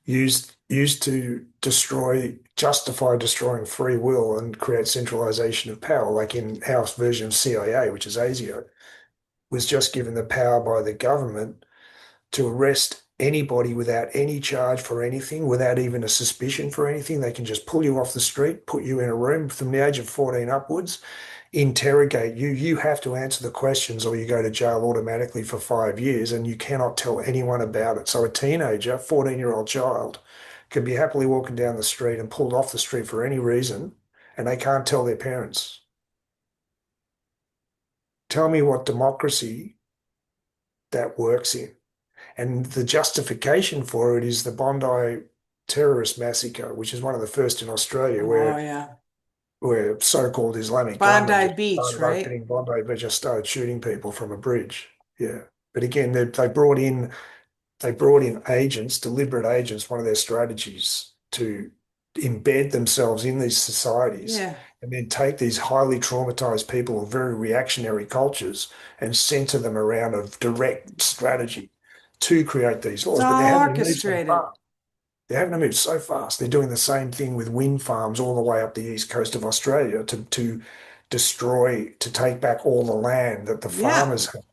used to justify destroying free will and create centralization of power, like in our version of CIA, which is ASIO, was just given the power by the government to arrest anybody without any charge for anything, without even a suspicion for anything. They can just pull you off the street, put you in a room from the age of 14 upwards, interrogate you. You have to answer the questions or you go to jail automatically for 5 years and you cannot tell anyone about it. So a teenager, 14-year-old child, can be happily walking down the street and pulled off the street for any reason and they can't tell their parents. Tell me what democracy that works in. And the justification for it is the Bondi terrorist massacre, which is one of the first in Australia, Oh, where yeah. so-called Islamic gunmen Bondi just Beach, started right? opening Bondi, but just started shooting people from a bridge. Yeah, but again, they brought in agents, deliberate agents. One of their strategies to embed themselves in these societies Yeah. and then take these highly traumatized people of very reactionary cultures and center them around a direct strategy to create these It's laws. But they're all having to move so orchestrated. fast. They're having to move so fast. They're doing the same thing with wind farms all the way up the east coast of Australia to destroy, to take back all the land that the Yeah. farmers have.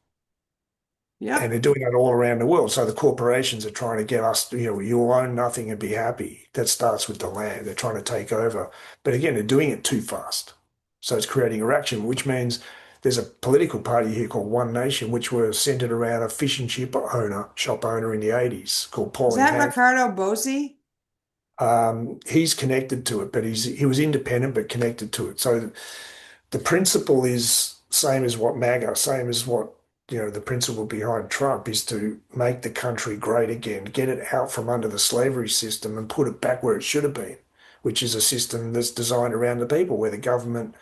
And Yep. they're doing that all around the world. So the corporations are trying to get us, you'll own nothing and be happy. That starts with the land. They're trying to take over. But again, they're doing it too fast. So it's creating a reaction, which means there's a political party here called One Nation, which were centered around a fish and chip owner, shop owner in the 80s called Is Pauline that Hanson. Ricardo Bosi? He's connected to it, but he was independent but connected to it. So the principle is same as what MAGA, same as what the principle behind Trump is to make the country great again, get it out from under the slavery system and put it back where it should have been, which is a system that's designed around the people, where the government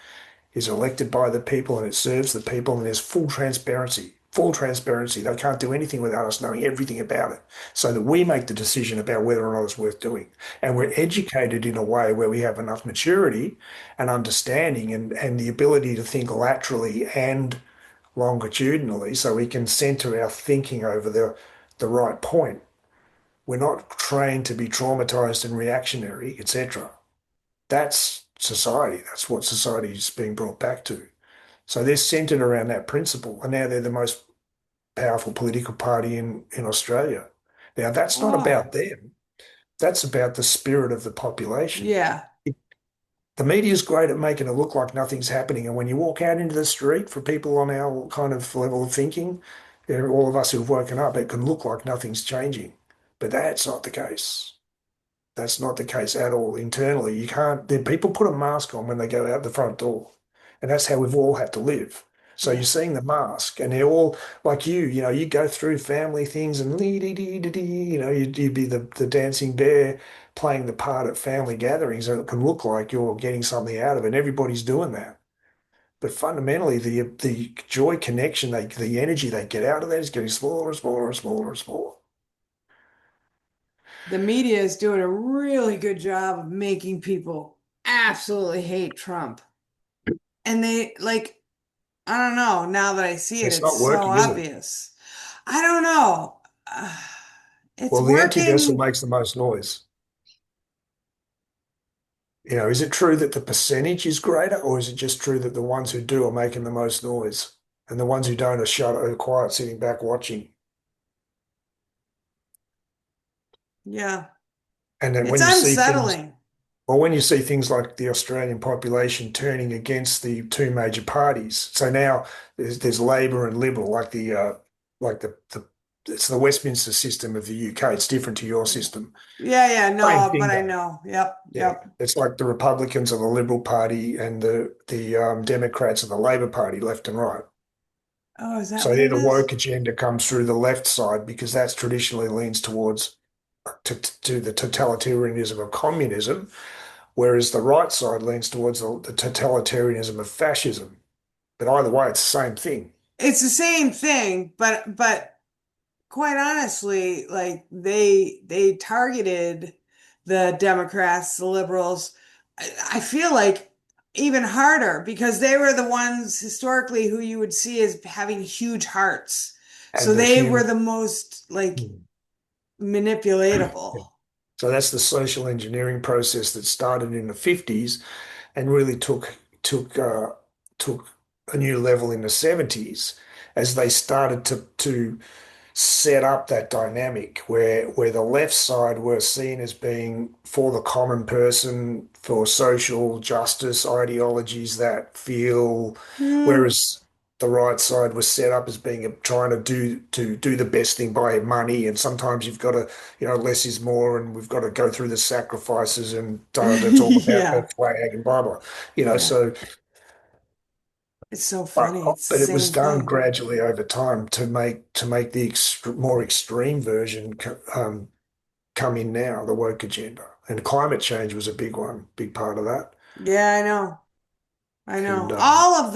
is elected by the people and it serves the people, and there's full transparency. Full transparency. They can't do anything without us knowing everything about it, so that we make the decision about whether or not it's worth doing. And we're educated in a way where we have enough maturity and understanding and the ability to think laterally and longitudinally, so we can center our thinking over the right point. We're not trained to be traumatized and reactionary, etc. That's society. That's what society is being brought back to. So they're centered around that principle, and now they're the most powerful political party in Australia. Now, that's not about Oh, them. That's about the spirit of the population. yeah, The media is great at making it look like nothing's happening. And when you walk out into the street, for people on our kind of level of thinking, all of us who've woken up, it can look like nothing's changing. But that's not the case. That's not the case at all. Internally, you can't, then people put a mask on when they go out the front door. And that's how we've all had to live. So you're yeah. seeing the mask, and they're all like you go through family things and you'd be the dancing bear playing the part at family gatherings, and it can look like you're getting something out of it. And everybody's doing that. But fundamentally, the joy connection, the energy they get out of that is getting smaller and smaller and smaller and smaller. The media is doing a really good job of making people absolutely hate Trump. And they like, I don't know, now that I see it, It's it's not so working, is it? obvious. I don't know. Uh, it's Well, the anti-vaxxer working. makes the most noise. Is it true that the percentage is greater, or is it just true that the ones who do are making the most noise, and the ones who don't are quiet, sitting back watching? Yeah, And then it's when you see things, unsettling. well, when you see things like the Australian population turning against the two major parties, so now there's Labor and Liberal, like the it's the Westminster system of the UK. It's different to your system. Yeah, yeah, Same no, but thing I though. know. Yep, Yeah, yep. it's like the Republicans are the Liberal Party and the Democrats are the Labor Party, left and right. Oh, is that So what there, it the is? woke agenda comes through the left side because that's traditionally leans towards to the totalitarianism of communism, whereas the right side leans towards the totalitarianism of fascism. But either way, it's the same thing. It's the same thing, but quite honestly, like they targeted the Democrats, the liberals. I feel like even harder because they were the ones historically who you would see as having huge hearts. So And the they were human. the most like manipulatable. So that's the social engineering process that started in the 50s and really took a new level in the 70s as they started to set up that dynamic where the left side were seen as being for the common person, for social justice ideologies that feel, Yeah. whereas the right side was set up as being trying to do the best thing by money, and sometimes you've got to, less is more, and we've got to go through the sacrifices, and it's all about the Yeah. flag and blah blah, Yeah. so. It's so But, funny. It's the but it was same done thing. gradually over time to make the more extreme version come in now, the woke agenda. And climate change was a big one, big part of that. Yeah, I know. I And know. All of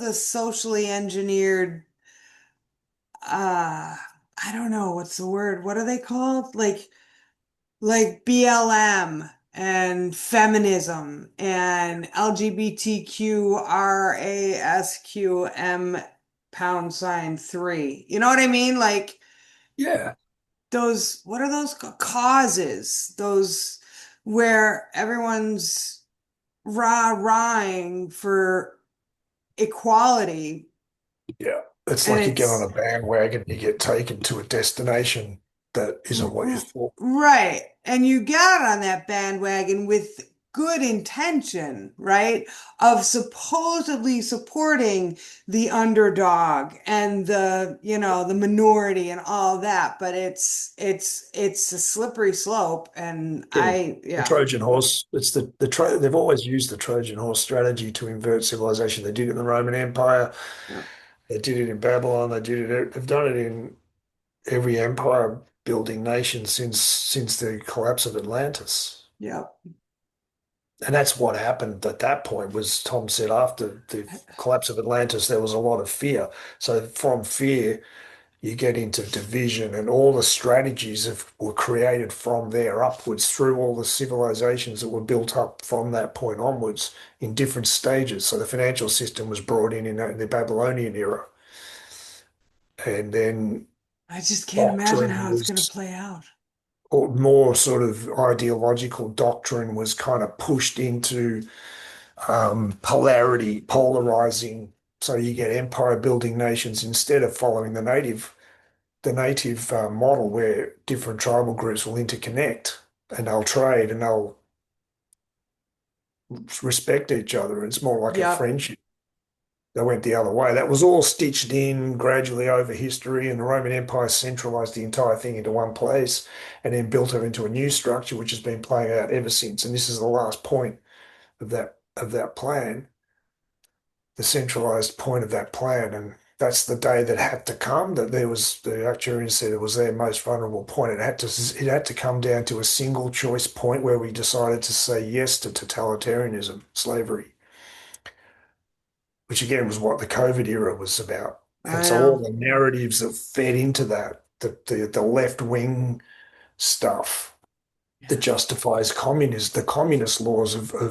the socially engineered uh I don't know what's the word. What are they called? Like BLM and feminism and LGBTQRASQM #3. You know what I mean? Like yeah, those, what are those causes? Those where everyone's rah-rahing for equality, yeah. It's and like you get on it's a bandwagon, you get taken to a destination that isn't what you thought. right. And you got on that bandwagon with good intention, right? Of supposedly supporting the underdog and the minority and all that. But it's a slippery slope. And Yeah. The yeah, Trojan horse, yeah, they've always used the Trojan horse strategy to invert civilization. They did it in the Roman Empire, yeah, they did it in Babylon, they've done it in every empire building nation since the collapse of Atlantis. yeah. And that's what happened at that point was Tom said after the collapse of Atlantis, there was a lot of fear. So from fear, you get into division and all the strategies were created from there upwards through all the civilizations that were built up from that point onwards in different stages. So the financial system was brought in the Babylonian era. And then I just can't imagine doctrine how it's going to was, play out. or more sort of ideological doctrine was kind of pushed into polarity, polarizing. So you get empire building nations instead of following the native model where different tribal groups will interconnect and they'll trade and they'll respect each other. It's more like a Yep. friendship. They went the other way. That was all stitched in gradually over history, and the Roman Empire centralized the entire thing into one place and then built it into a new structure, which has been playing out ever since. And this is the last point of that plan, the centralized point of that plan. And that's the day that had to come, that there was, the Arcturian said it was their most vulnerable point. It had to come down to a single choice point where we decided to say yes to totalitarianism, slavery, which again was what the COVID era was about. And I so all know. the narratives that fed into that, the left wing stuff that Yeah. justifies communism, the communist laws of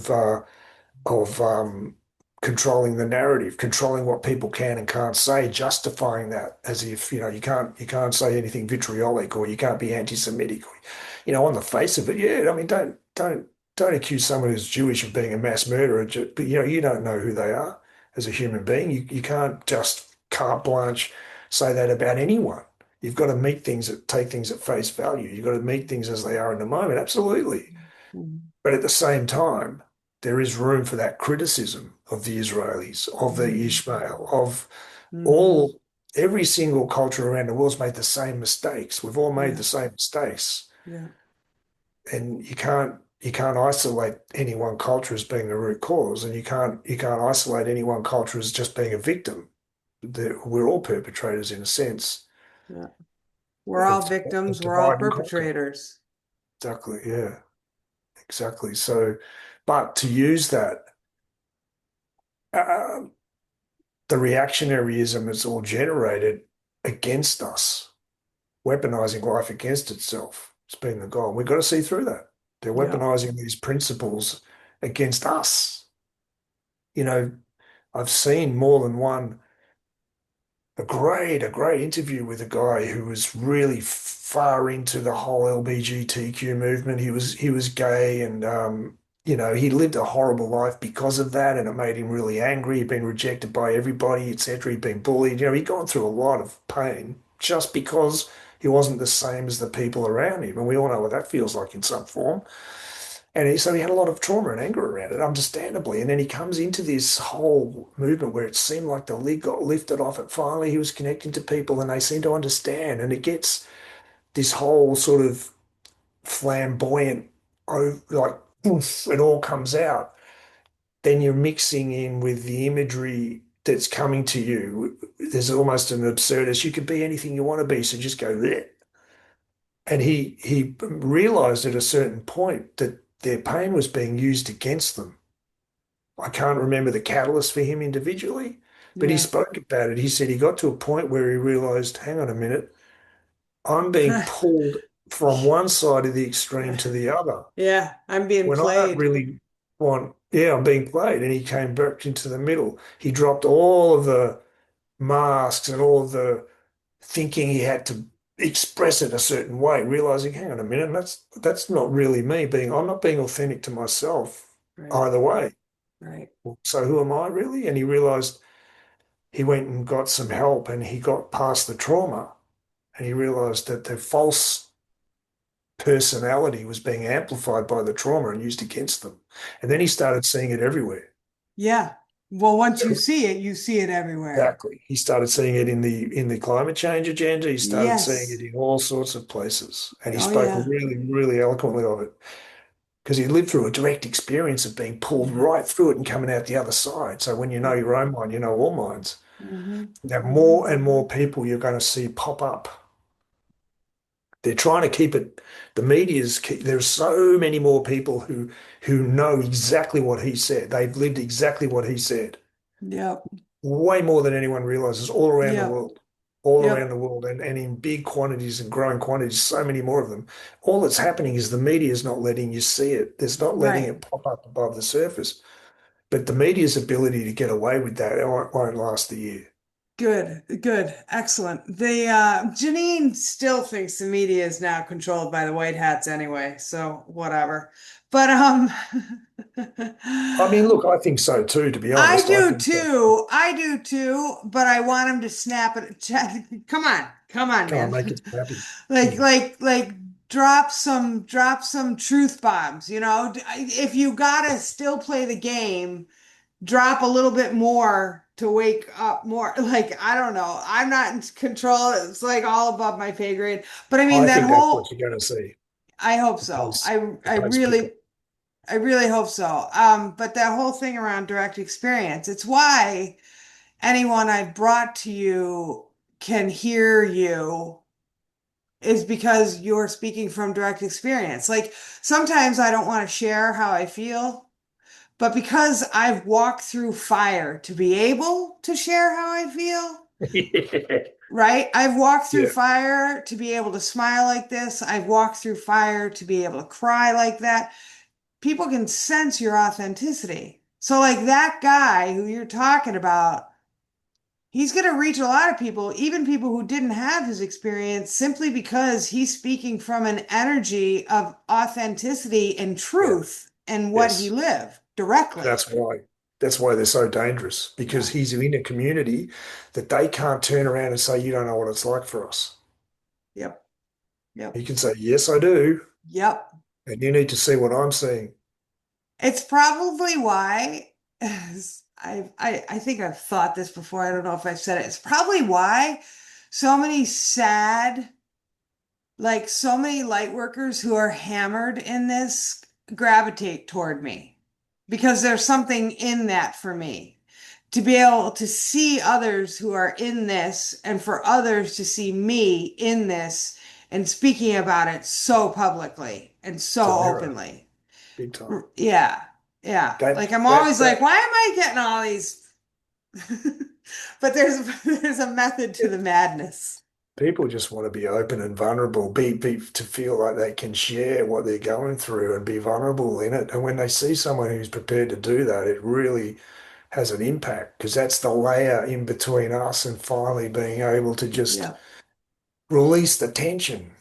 controlling the narrative, controlling what people can and can't say, justifying that as if you can't say anything vitriolic or you can't be anti-Semitic. On the face of it, yeah. I mean, don't accuse someone who's Jewish of being a mass murderer, but you don't know who they are as a human being. You can't just carte blanche say that about anyone. You've got to take things at face value. You've got to meet things as they are in the moment. Absolutely. Mhm. But at the same time, there is room for that criticism of the Israelis, of the Mhm. Ishmael, of Mhm. all, every single culture around the world's made the same mistakes. We've all made Yeah. the same mistakes. Yeah. And you can't isolate any one culture as being the root cause, and you can't isolate any one culture as just being a victim. We're all perpetrators in a sense. Yeah. We're all It's a victims. We're all divide and conquer. perpetrators. Exactly, yeah, exactly. So, but to use that uh, the reactionaryism is all generated against us, weaponizing life against itself. It's been the goal. We've got to see through that. They're Yeah. weaponizing these principles against us. You know, I've seen more than one a great interview with a guy who was really far into the whole LGBTQ movement. He was gay and he lived a horrible life because of that, and it made him really angry. He'd been rejected by everybody, etc. He'd been bullied. He'd gone through a lot of pain just because he wasn't the same as the people around him. And we all know what that feels like in some form. And so he had a lot of trauma and anger around it, understandably. And then he comes into this whole movement where it seemed like the lid got lifted off it. Finally, he was connecting to people and they seem to understand. And it gets this whole sort of flamboyant, like, oof, it all comes out. Then you're mixing in with the imagery that's coming to you. There's almost an absurdist. You could be anything you want to be, so just go there. And he realized at a certain point that their pain was being used against them. I can't remember the catalyst for him individually, but he Yeah. spoke about it. He said he got to a point where he realized, hang on a minute, I'm being pulled from one side of the extreme to the other Yeah. I'm being when I don't played. really want, yeah, I'm being played. And he came back into the middle. He dropped all of the masks and all of the thinking he had to express it a certain way, realizing, hang on a minute, that's not really me I'm not being authentic to myself Right. either way. Right. So who am I really? And he realized he went and got some help and he got past the trauma and he realized that the false personality was being amplified by the trauma and used against them. And then he started seeing it everywhere. Yeah. Well, once you see it everywhere. Exactly. He started seeing it in the climate change agenda. He started seeing it Yes. in all sorts of places. And he Oh, spoke yeah. really, really eloquently of it because he lived through a direct experience of being pulled Yeah. right through it and coming out the other side. So when you know Yeah. your own mind, you know all minds. Hmm. Now, more and more people you're going to see pop up They're trying to keep it. There's so many more people who know exactly what he said. They've lived exactly what he said. Yep. Way more than anyone realizes Yep. all around Yep. the world, and in big quantities and growing quantities, so many more of them. All that's happening is the media is not letting you see it. It's not letting Right. it pop up above the surface. But the media's ability to get away with that won't last a year. Good, good, excellent. The Janine still thinks the media is now controlled by the white hats anyway, so whatever. But I mean, look, I think so too, to be I honest. I do think so. too. I do too, but I want him to snap it. Come on. Come on, Can't man. make it happy. Like Hmm. like like drop some truth bombs, you know? If you gotta still play the game, drop a little bit more to wake up more. Like, I don't know. I'm not in control. It's like all above my pay grade. But I mean, I that think that's what whole, you're going to see. I hope The so. pace, the pace pick up. I really hope so. But that whole thing around direct experience, it's why anyone I brought to you can hear you is because you're speaking from direct experience. Like sometimes I don't want to share how I feel. But because I've walked through fire to be able to share how I feel, right? I've walked through Yeah, fire to be able to smile like this. I've walked through fire to be able to cry like that. People can sense your authenticity. So, like that guy who you're talking about, he's going to reach a lot of people, even people who didn't have his experience, simply because he's speaking from an energy of authenticity and yeah, truth and what he yes. lived directly. That's why. That's why they're so dangerous because Yeah. he's in a community that they can't turn around and say, you don't know what it's like for us. Yep. He Yep. can say, yes, I do. Yep. And you need to see what I'm seeing. It's probably why I think I've thought this before. I don't know if I've said it. It's probably why so many sad, like so many light workers who are hammered in this gravitate toward me because there's something in that for me to be able to see others who are in this and for others to see me in this and speaking about it so publicly and It's a so mirror, openly. big time. Yeah. Yeah. That Like I'm that always like, that why am I getting all these? But there's a method to the madness. people just want to be open and vulnerable, be to feel like they can share what they're going through and be vulnerable in it. And when they see someone who's prepared to do that, it really has an impact because that's the layer in between us and finally being able to just Yep. release the tension.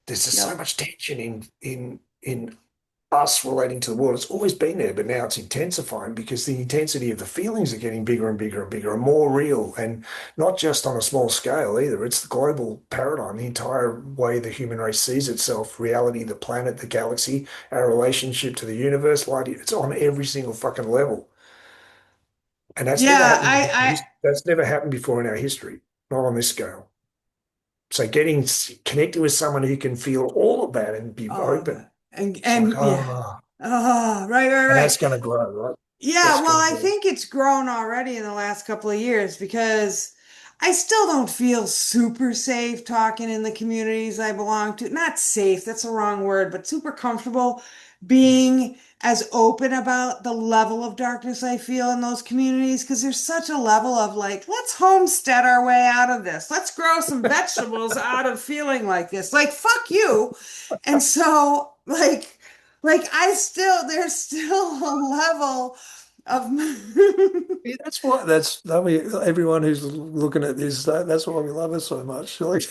There's just so Yep. much tension in us relating to the world. It's always been there, but now it's intensifying because the intensity of the feelings are getting bigger and bigger and bigger and more real, and not just on a small scale either. It's the global paradigm, the entire way the human race sees itself, reality, the planet, the galaxy, our relationship to the universe, light. It's on every single fucking level. And that's never Yeah, happened before. I That's never happened before in our history, not on this scale. So getting connected with someone who can feel all of that and be all of open, it. it's like, Yeah. oh, Oh, right, right, and right. that's going to grow, right? Yeah, That's well, going to I grow. think it's grown already in the last couple of years because I still don't feel super safe talking in the communities I belong to. Not safe, that's the wrong word, but super comfortable being as open about the level of darkness I feel in those communities because there's such a level of like, let's homestead our way out of this. Let's grow some vegetables out of feeling like this. Like, fuck you. And so, there's still a level of Yeah, that's why I mean, everyone who's looking at this, that's why we love her so much. Like,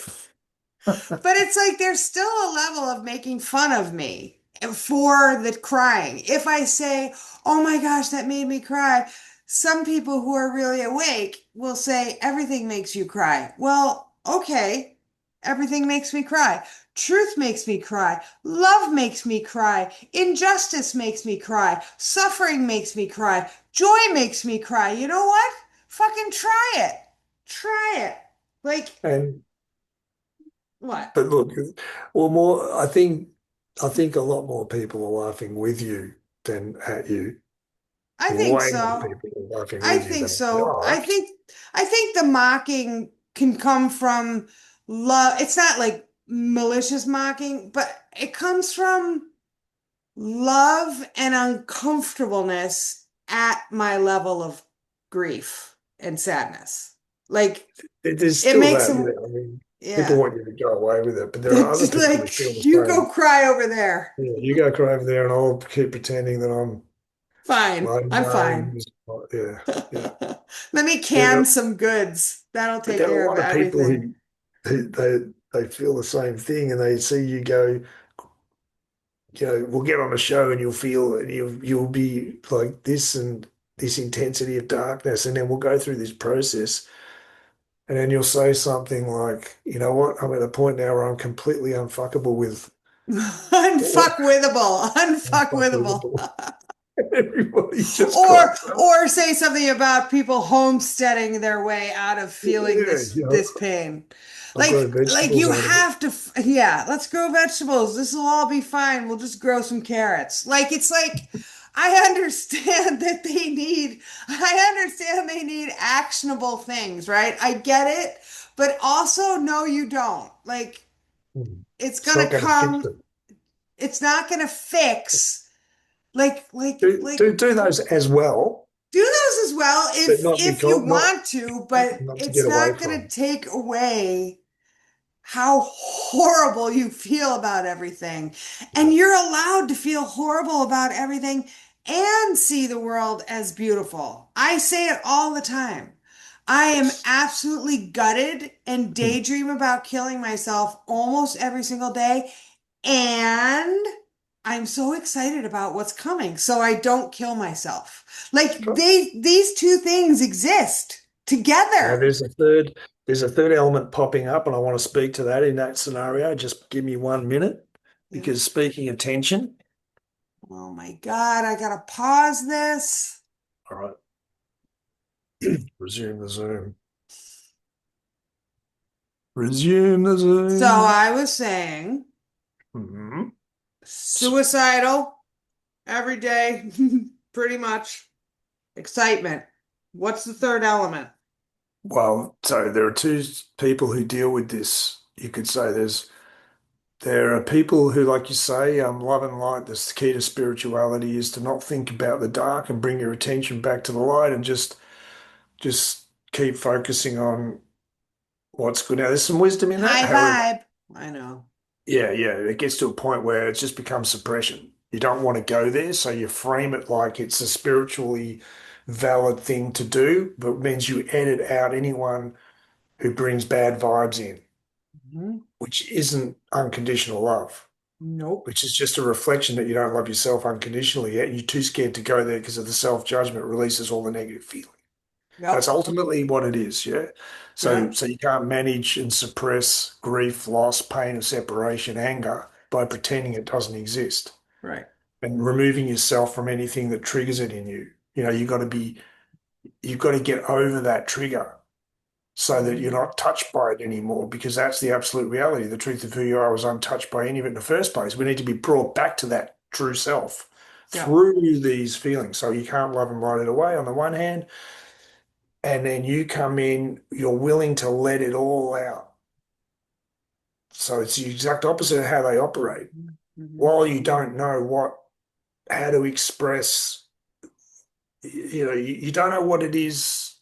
but it's like there's still a level of making fun of me for the crying. If I say, "Oh my gosh, that made me cry," some people who are really awake will say, "Everything makes you cry." Well, okay, everything makes me cry. Truth makes me cry. Love makes me cry. Injustice makes me cry. Suffering makes me cry. Joy makes me cry. You know what? Fucking try it. Try it. Like, and what? but look, well, I think a lot more people are laughing with you than at you. I think Way more so. people are laughing I with you think than, so. oh, I think the mocking can come from love. It's not like malicious mocking, but it comes from love and uncomfortableness at my level of grief and sadness. Like There's it still makes that, them, people yeah. want you to go away with it, but there are other It's people who feel like the you go same. cry over there. Yeah, you go cry over there and I'll keep pretending that I'm Fine. loading I'm my fine. own. Yeah, yeah. Let me Yeah, can some goods. That'll but take there are care a of lot of people everything. who they feel the same thing and they see you go, we'll get on a show and you'll feel and you'll be like this and this intensity of darkness, and then we'll go through this process. And then you'll say something like, you know what, I'm at a point now where I'm completely unfuckable with Unfuckwithable. Unfuckwithable. unfuckable. Everybody just Or cracks up. or say something about people homesteading their way out of feeling Yeah, this pain. I'll grow Like vegetables you out of it. have to yeah, let's grow vegetables. This will all be fine. We'll just grow some carrots. Like it's like I understand that I understand they need actionable things, right? I get it, but also no you don't. Like Hmm. it's It's gonna not going to fix come, it. it's not gonna fix Do those as well, do those as well but if you not want to, but not to get it's away not going to from. take away how horrible you feel about everything. And Yeah. you're allowed to feel horrible about everything and see the world as beautiful. I say it all the time. I am Yes. absolutely gutted and Hmm. daydream about killing myself almost every single day. And I'm so excited about what's coming, so I don't kill myself. Like these two things exist Now together. there's a third element popping up, and I want to speak to that in that scenario. Just give me 1 minute, Yeah. because speaking of tension, Oh my God, I gotta pause this. all right, resume the Zoom. Resume the So Zoom. I was saying Hmm. suicidal every day, pretty much. Excitement. What's the third element? Well, so there are two people who deal with this. You could say there are people who, like you say, love and light. The key to spirituality is to not think about the dark and bring your attention back to the light and just keep focusing on what's good. Now, there's some wisdom in that. High However, vibe. I know. yeah, it gets to a point where it's just becomes suppression. You don't want to go there, so you frame it like it's a spiritually valid thing to do, but it means you edit out anyone who brings bad vibes in, Mhm. which isn't unconditional love, Nope. which is just a reflection that you don't love yourself unconditionally yet. And you're too scared to go there because of the self-judgment releases all the negative feeling. That's Yep. ultimately what it is, yeah. So, Yep. so you can't manage and suppress grief, loss, pain, of separation, anger by pretending it doesn't exist Right. and removing yourself from anything that triggers it in you. You've got to get over that trigger so that you're Mhm. not touched by it anymore, because that's the absolute reality. The truth of who you are was untouched by any of it in the first place. We need to be brought back to that true self Yep. through these feelings. So you can't love and light it away on the one hand, and then you come in, you're willing to let it all out. So it's the exact opposite of how they operate. Mhm. While you don't know how to express, you don't know what it is,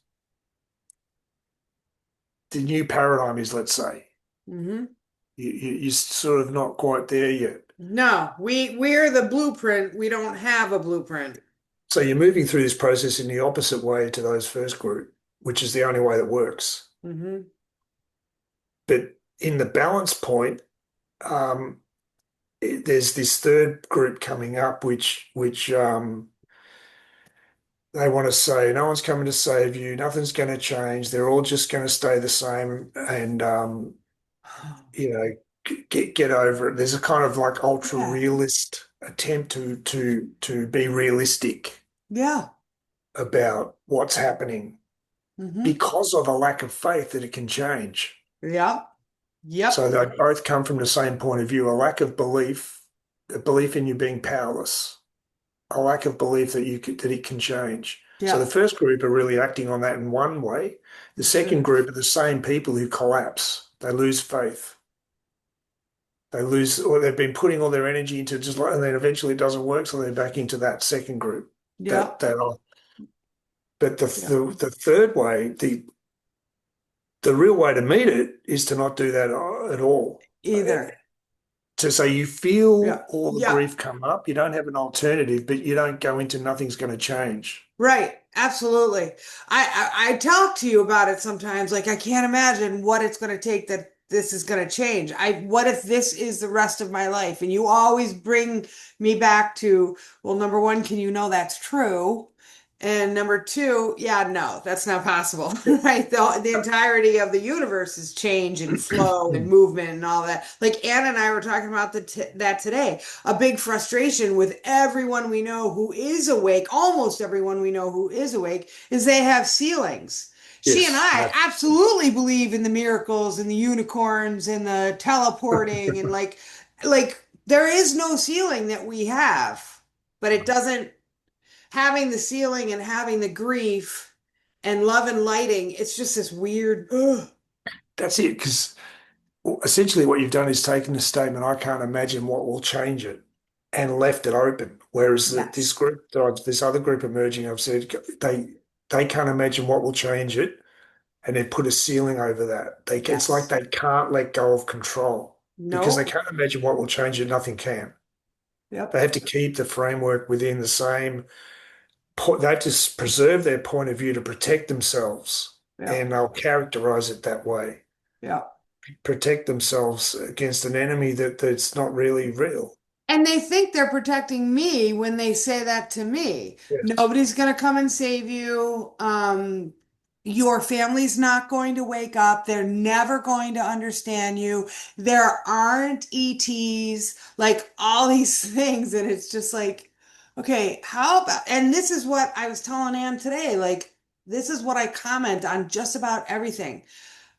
the new paradigm is, let's say. Mhm. You're sort of not quite there yet. No, we're the blueprint. We don't have a blueprint. So you're moving through this process in the opposite way to those first group, which is the only way that works. Hmm. But in the balance point, um, there's this third group coming up, which they want to say, no one's coming to save you, nothing's going to change, they're all just going to stay the same, and get over it. There's a kind of like ultra Yeah. realist attempt to be realistic Yeah. about what's happening Hmm. because of a lack of faith that it can change. Yep. So Yep. they both come from the same point of view, a lack of belief, a belief in you being powerless, a lack of belief that it can change. So the Yep. first group are really acting on that in one way. The second group are the same people who collapse. They lose faith. They lose, or they've been putting all their energy into just like, and then eventually it doesn't work, so they're back into that second group. Yep. But Yep. the third way, the real way to meet it is to not do that at all. Either. To say you feel Yeah. all the Yeah. grief come up, you don't have an alternative, but you don't go into nothing's going to change. Right. Absolutely. I talk to you about it sometimes. Like I can't imagine what it's going to take that this is going to change. What if this is the rest of my life? And you always bring me back to, well, number one, can you know that's true? And number two, yeah, no, that's not possible, right? The entirety of the universe is change and flow and movement and all that. Like Anna and I were talking about that today. A big frustration with everyone we know who is awake, almost everyone we know who is awake, is they have ceilings. She and Yes, I that's absolutely believe in the miracles and the unicorns and the teleporting and like there is no ceiling that we have, but it doesn't having the ceiling and having the grief and love and lighting, it's just this weird, ugh. that's it. Because essentially, what you've done is taken a statement, I can't imagine what will change it, and left it open. Whereas this Yes, group, this other group emerging, I've said they can't imagine what will change it, and they put a ceiling over that. It's like yes, they can't let go of control because they nope, can't imagine what will change it. Nothing can. They yep, have to keep the framework within the same. They have to preserve their point of view to protect themselves, yep, and they'll characterize it that way. yep. Protect themselves against an enemy that's not really real. And they think they're protecting me when they say that to me. Yes. Nobody's going to come and save you. Your family's not going to wake up. They're never going to understand you. There aren't ETs, like all these things. And it's just like, okay, how about, and this is what I was telling Ann today. Like, this is what I comment on just about everything.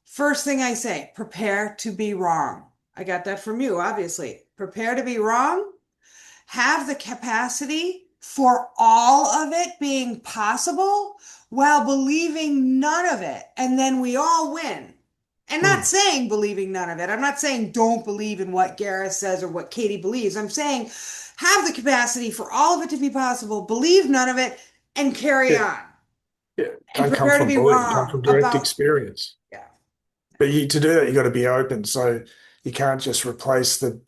First thing I say, prepare to be wrong. I got that from you, obviously. Prepare to be wrong, have the capacity for all of it being possible while believing none of it. And then we all win. And not Mm. saying believing none of it. I'm not saying don't believe in what Gareth says or what Katie believes. I'm saying have the capacity for all of it to be possible, believe none of it, and carry Yeah, on. yeah. And Don't come prepare to from be belief, come wrong from direct about, experience. yeah, But to do that, you got to be open. So you can't just replace the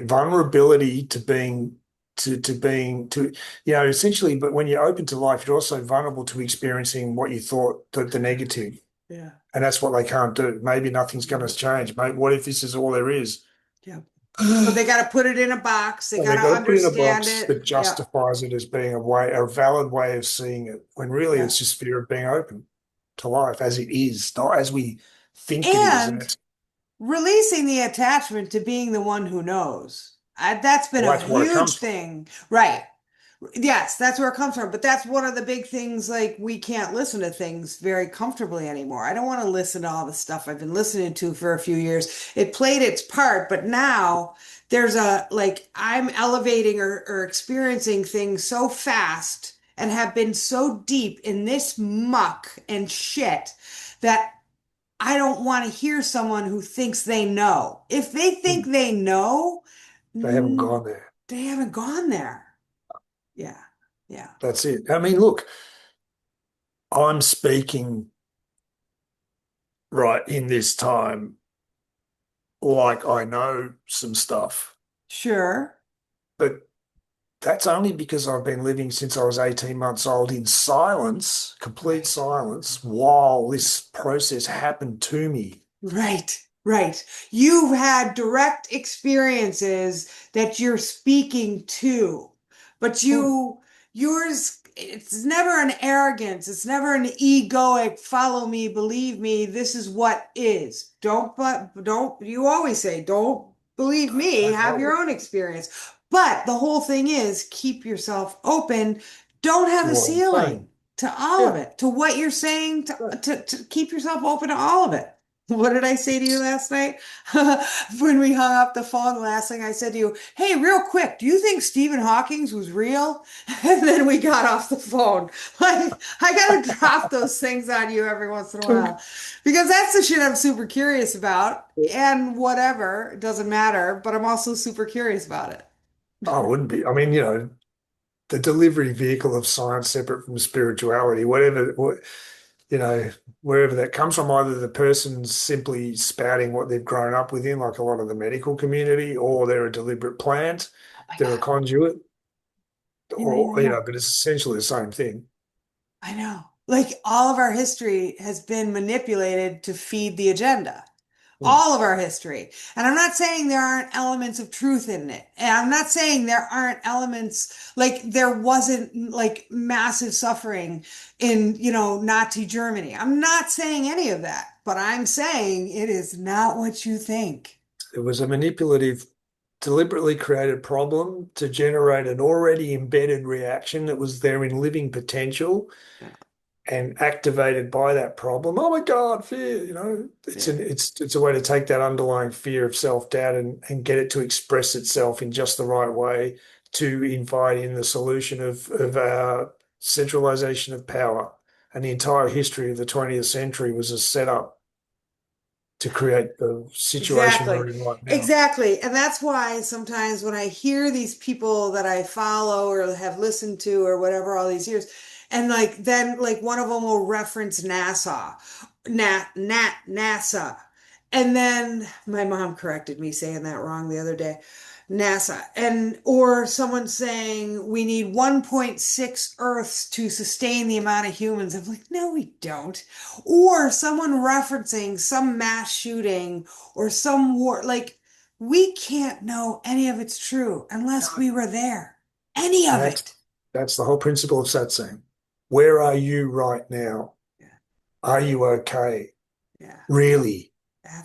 vulnerability to being to being to essentially. But when you're open to life, you're also vulnerable to experiencing what you thought the negative, yeah, and that's what they can't do. Maybe nothing's going to no, change, mate. What if this is all there is? yeah. So they got to put it in a box. They And got they've to got to put it in a understand box it. that Yeah. justifies it as being a valid way of seeing it, when really Yeah. it's just fear of being open to life as it is, not as we think it is. And And releasing the attachment to being the one who knows. That's been a that's where it huge comes from. thing. Right. Yes, that's where it comes from. But that's one of the big things. Like, we can't listen to things very comfortably anymore. I don't want to listen to all the stuff I've been listening to for a few years. It played its part, but now there's I'm elevating or experiencing things so fast and have been so deep in this muck and shit that I don't want to hear someone who thinks they know. If they think they know, They haven't mm, gone there. they haven't gone there. Yeah. Yeah. That's it. I mean, look, I'm speaking right in this time like I know some stuff, Sure. but that's only because I've been living since I was 18 months old in silence, complete Right. silence, while this process happened to me. Right. Right. You've had direct experiences that you're speaking to, but Hmm. yours, it's never an arrogance. It's never an egoic, follow me, believe me, this is what is. Don't, you always say, don't believe me, Don't have hold your it. own experience. But the whole thing is keep yourself open. Don't have To a what I'm saying. ceiling to all of Yeah. it, to what you're saying, Yeah. to keep yourself open to all of it. What did I say to you last night? When we hung up the phone, the last thing I said to you, hey, real quick, do you think Stephen Hawking's was real? And then we got off the phone. Like, I gotta drop those things on you every once in a while because that's the shit I'm super curious about. And whatever, it doesn't matter, but I'm also super curious about it. I wouldn't be. I mean, the delivery vehicle of science separate from spirituality, whatever, you know, wherever that comes from, either the person's simply spouting what they've grown up within, like a lot of the medical community, or they're a deliberate plant, Oh my they're a God. conduit, or, Yeah. but it's essentially the same thing. I know. Like all of our history has been manipulated to feed the agenda. Mm. All of our history. And I'm not saying there aren't elements of truth in it. And I'm not saying there aren't elements like there wasn't like massive suffering in, Nazi Germany. I'm not saying any of that, but I'm saying it is not what you think. It was a manipulative, deliberately created problem to generate an already embedded reaction that was there in living potential Yeah. and activated by that problem. Oh my God, fear, Yeah. it's a way to take that underlying fear of self-doubt and get it to express itself in just the right way to invite in the solution of our centralization of power. And the entire history of the 20th century was a setup to create the situation Exactly. we're in right now. Exactly. And that's why sometimes when I hear these people that I follow or have listened to or whatever all these years, and like then like one of them will reference NASA. And then my mom corrected me saying that wrong the other day. NASA. And or someone saying we need 1.6 Earths to sustain the amount of humans. I'm like, no, we don't. Or someone referencing some mass shooting or some war. Like, we can't know any of it's true unless we were there. Any And of that's it. that's the whole principle of satsang. Where are you right now? Yeah, Are you okay? yeah, Really?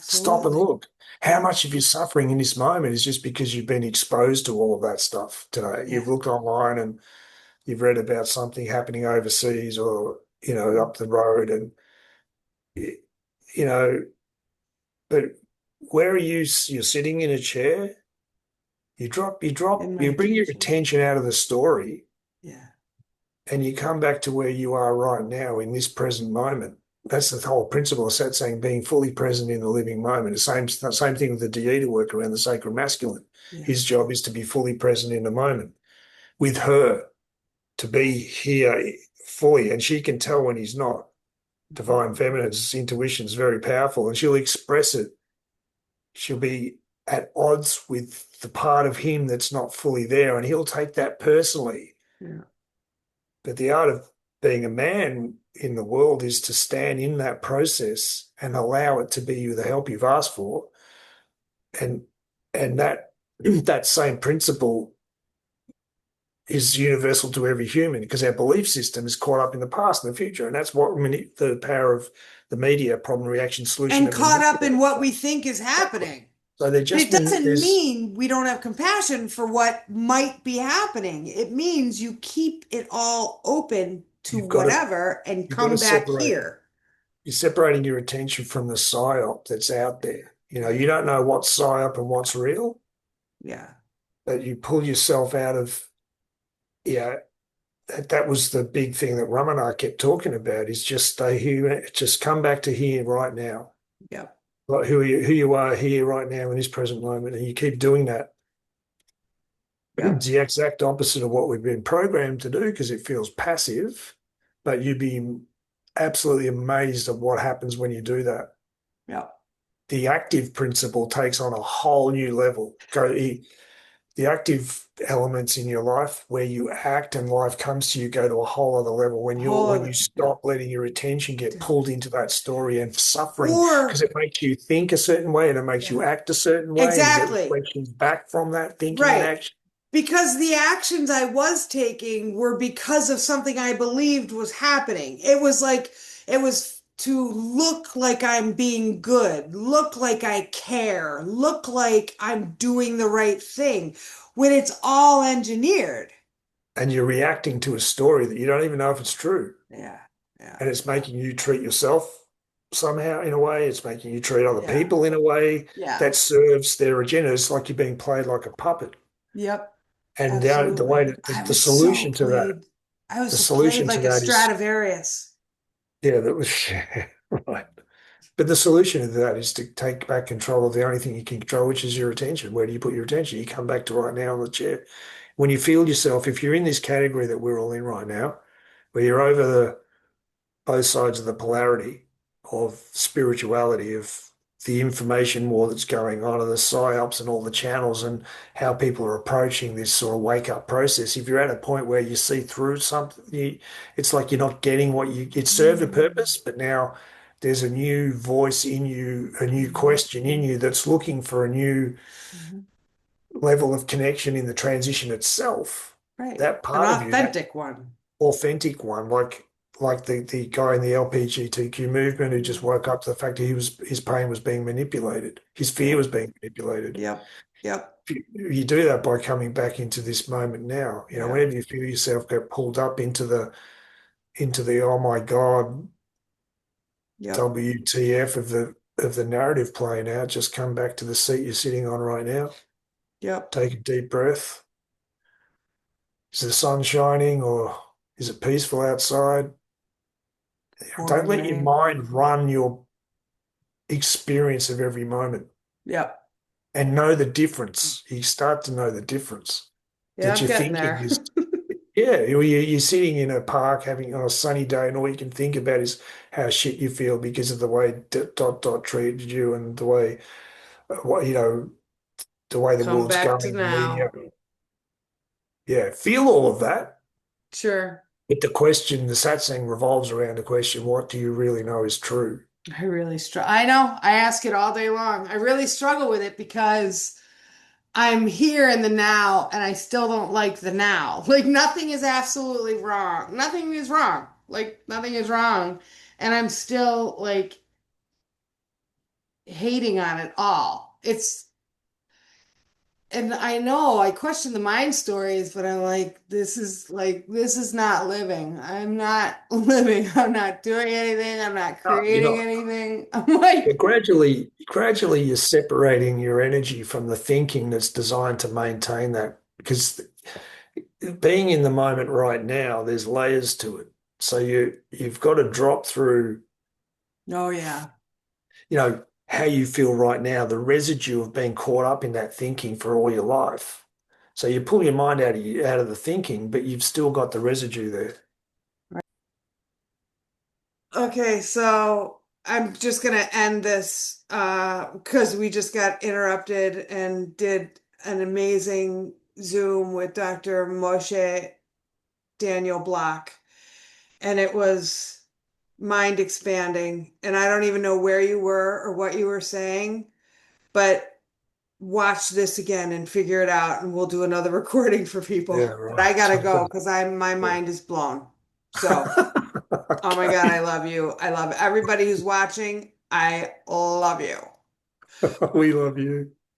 Stop and absolutely. look. How Yeah, much of your suffering in this moment is just because you've been exposed to all of that stuff today? yeah, You've looked online and you've read about something happening overseas or, up the road and, you know, but where are you? You're sitting in a chair. in You my bring your teaching. attention out of the story Yeah, and you come back to where you are right now in this present moment. That's the whole principle of satsang, being fully present in the living moment. The same thing with the Deita work around the sacred masculine. yeah, His job is to be fully present in the moment with her, to be here fully. And she can tell when he's not. mhm, Divine Feminine's intuition is very powerful and she'll express it. She'll be at odds with the part of him that's not fully there, and he'll take that personally. yeah. But the art of being a man in the world is to stand in that process and allow it to be the help you've asked for. And that that same principle is universal to every human because our belief system is caught up in the past and the future. And that's what the power of the media, problem, reaction, solution, And that caught up in manipulates what that. we think is Exactly. happening. So they're But just it doesn't there's mean we don't have compassion for what might be happening. It means you keep it all open to you've got to whatever and you've got to come back separate. here. You're separating your attention from the psyop that's out there. Yeah, You don't know what's psyop and what's real, yeah, but you pull yourself out of, yeah, that was the big thing that Ramana kept talking about is just stay here, just come back to here right now. yeah, Like who you are here right now in this present moment. And you keep doing that. yeah, It's the exact opposite of what we've been programmed to do because it feels passive, but you'd be absolutely amazed at what happens when you do that. yeah. The active principle takes on a whole new level. The active elements in your life where you act and life comes to you go to a whole other level when you Whole when you other, yeah. stop letting your attention get pulled into that story and suffering because Or, it makes you think a certain way and it makes you yeah, act a certain way and you get exactly. reflections back from that thinking and Right. action. Because the actions I was taking were because of something I believed was happening. It was to look like I'm being good, look like I care, look like I'm doing the right thing when it's all engineered. And you're reacting to a story that you don't even know if it's true. Yeah, yeah, And it's making you treat yourself. somehow in a way. It's making you treat other Yeah. people in a way Yeah. that serves their agenda. It's like you're being played like a puppet. Yep. And the way Absolutely. that I was the so played solution to like a that is, Stradivarius. yeah, that was right. But the solution to that is to take back control of the only thing you can control, which is your attention. Where do you put your attention? You come back to right now on the chair. When you feel yourself, if you're in this category that we're all in right now, where you're over the both sides of the polarity of spirituality, of the information war that's going on, and the psyops and all the channels, and how people are approaching this sort of wake up process. If you're at a point where you see through something, it's like you're not getting what it served a Mm. purpose, but now there's a new voice in you, a new Mhm. question in you that's looking for a new Mhm. level of connection in the transition itself. Right. That An part of you, that authentic one. authentic one, like the guy in the LGBTQ movement who just Mm. woke up to the fact that his pain was being manipulated, his fear Yep. was being manipulated. Yep. Yep. You do that by coming back into this moment now. You know, Yep. whenever you feel yourself get pulled up into the oh my God, Yep. WTF of the narrative playing out, just come back to the seat you're sitting on right now. Yep. Take a deep breath. Is the sun shining or is it peaceful outside? Don't Pouring let your rain. mind run your experience of every moment Yep. and know the difference. You start to know the difference Yeah, that I'm your getting thinking there. is, yeah, you're sitting in a park having on a sunny day, and all you can think about is how shit you feel because of the way dot dot treated you and the way, you know, the way the Come world's back to going, the media. now. Yeah, feel all of that. Sure. But the question, the satsang revolves around the question, what do you really know is true? I really struggle. I know. I ask it all day long. I really struggle with it because I'm here in the now and I still don't like the now. Like nothing is absolutely wrong. Nothing is wrong. Like nothing is wrong. And I'm still like hating on it all. And I know I question the mind stories, but I'm like, this is not living. I'm not living. I'm not doing anything. I'm not No, you're creating not. anything. I'm But like, gradually, you're separating your energy from the thinking that's designed to maintain that. Because being in the moment right now, there's layers to it. So you've got to drop through, oh yeah. how you feel right now, the residue of being caught up in that thinking for all your life. So you pull your mind out of the thinking, but you've still got the residue there. Okay, so I'm just gonna end this because we just got interrupted and did an amazing Zoom with Dr. Moshe Daniel Block, and it was mind expanding. And I don't even know where you were or what you were saying, but watch this again and figure it out, and we'll do another recording for Yeah, people. But I right. gotta go because my mind is blown. So. Oh my God, I Okay. love you. I love everybody who's watching. I love you. We love you.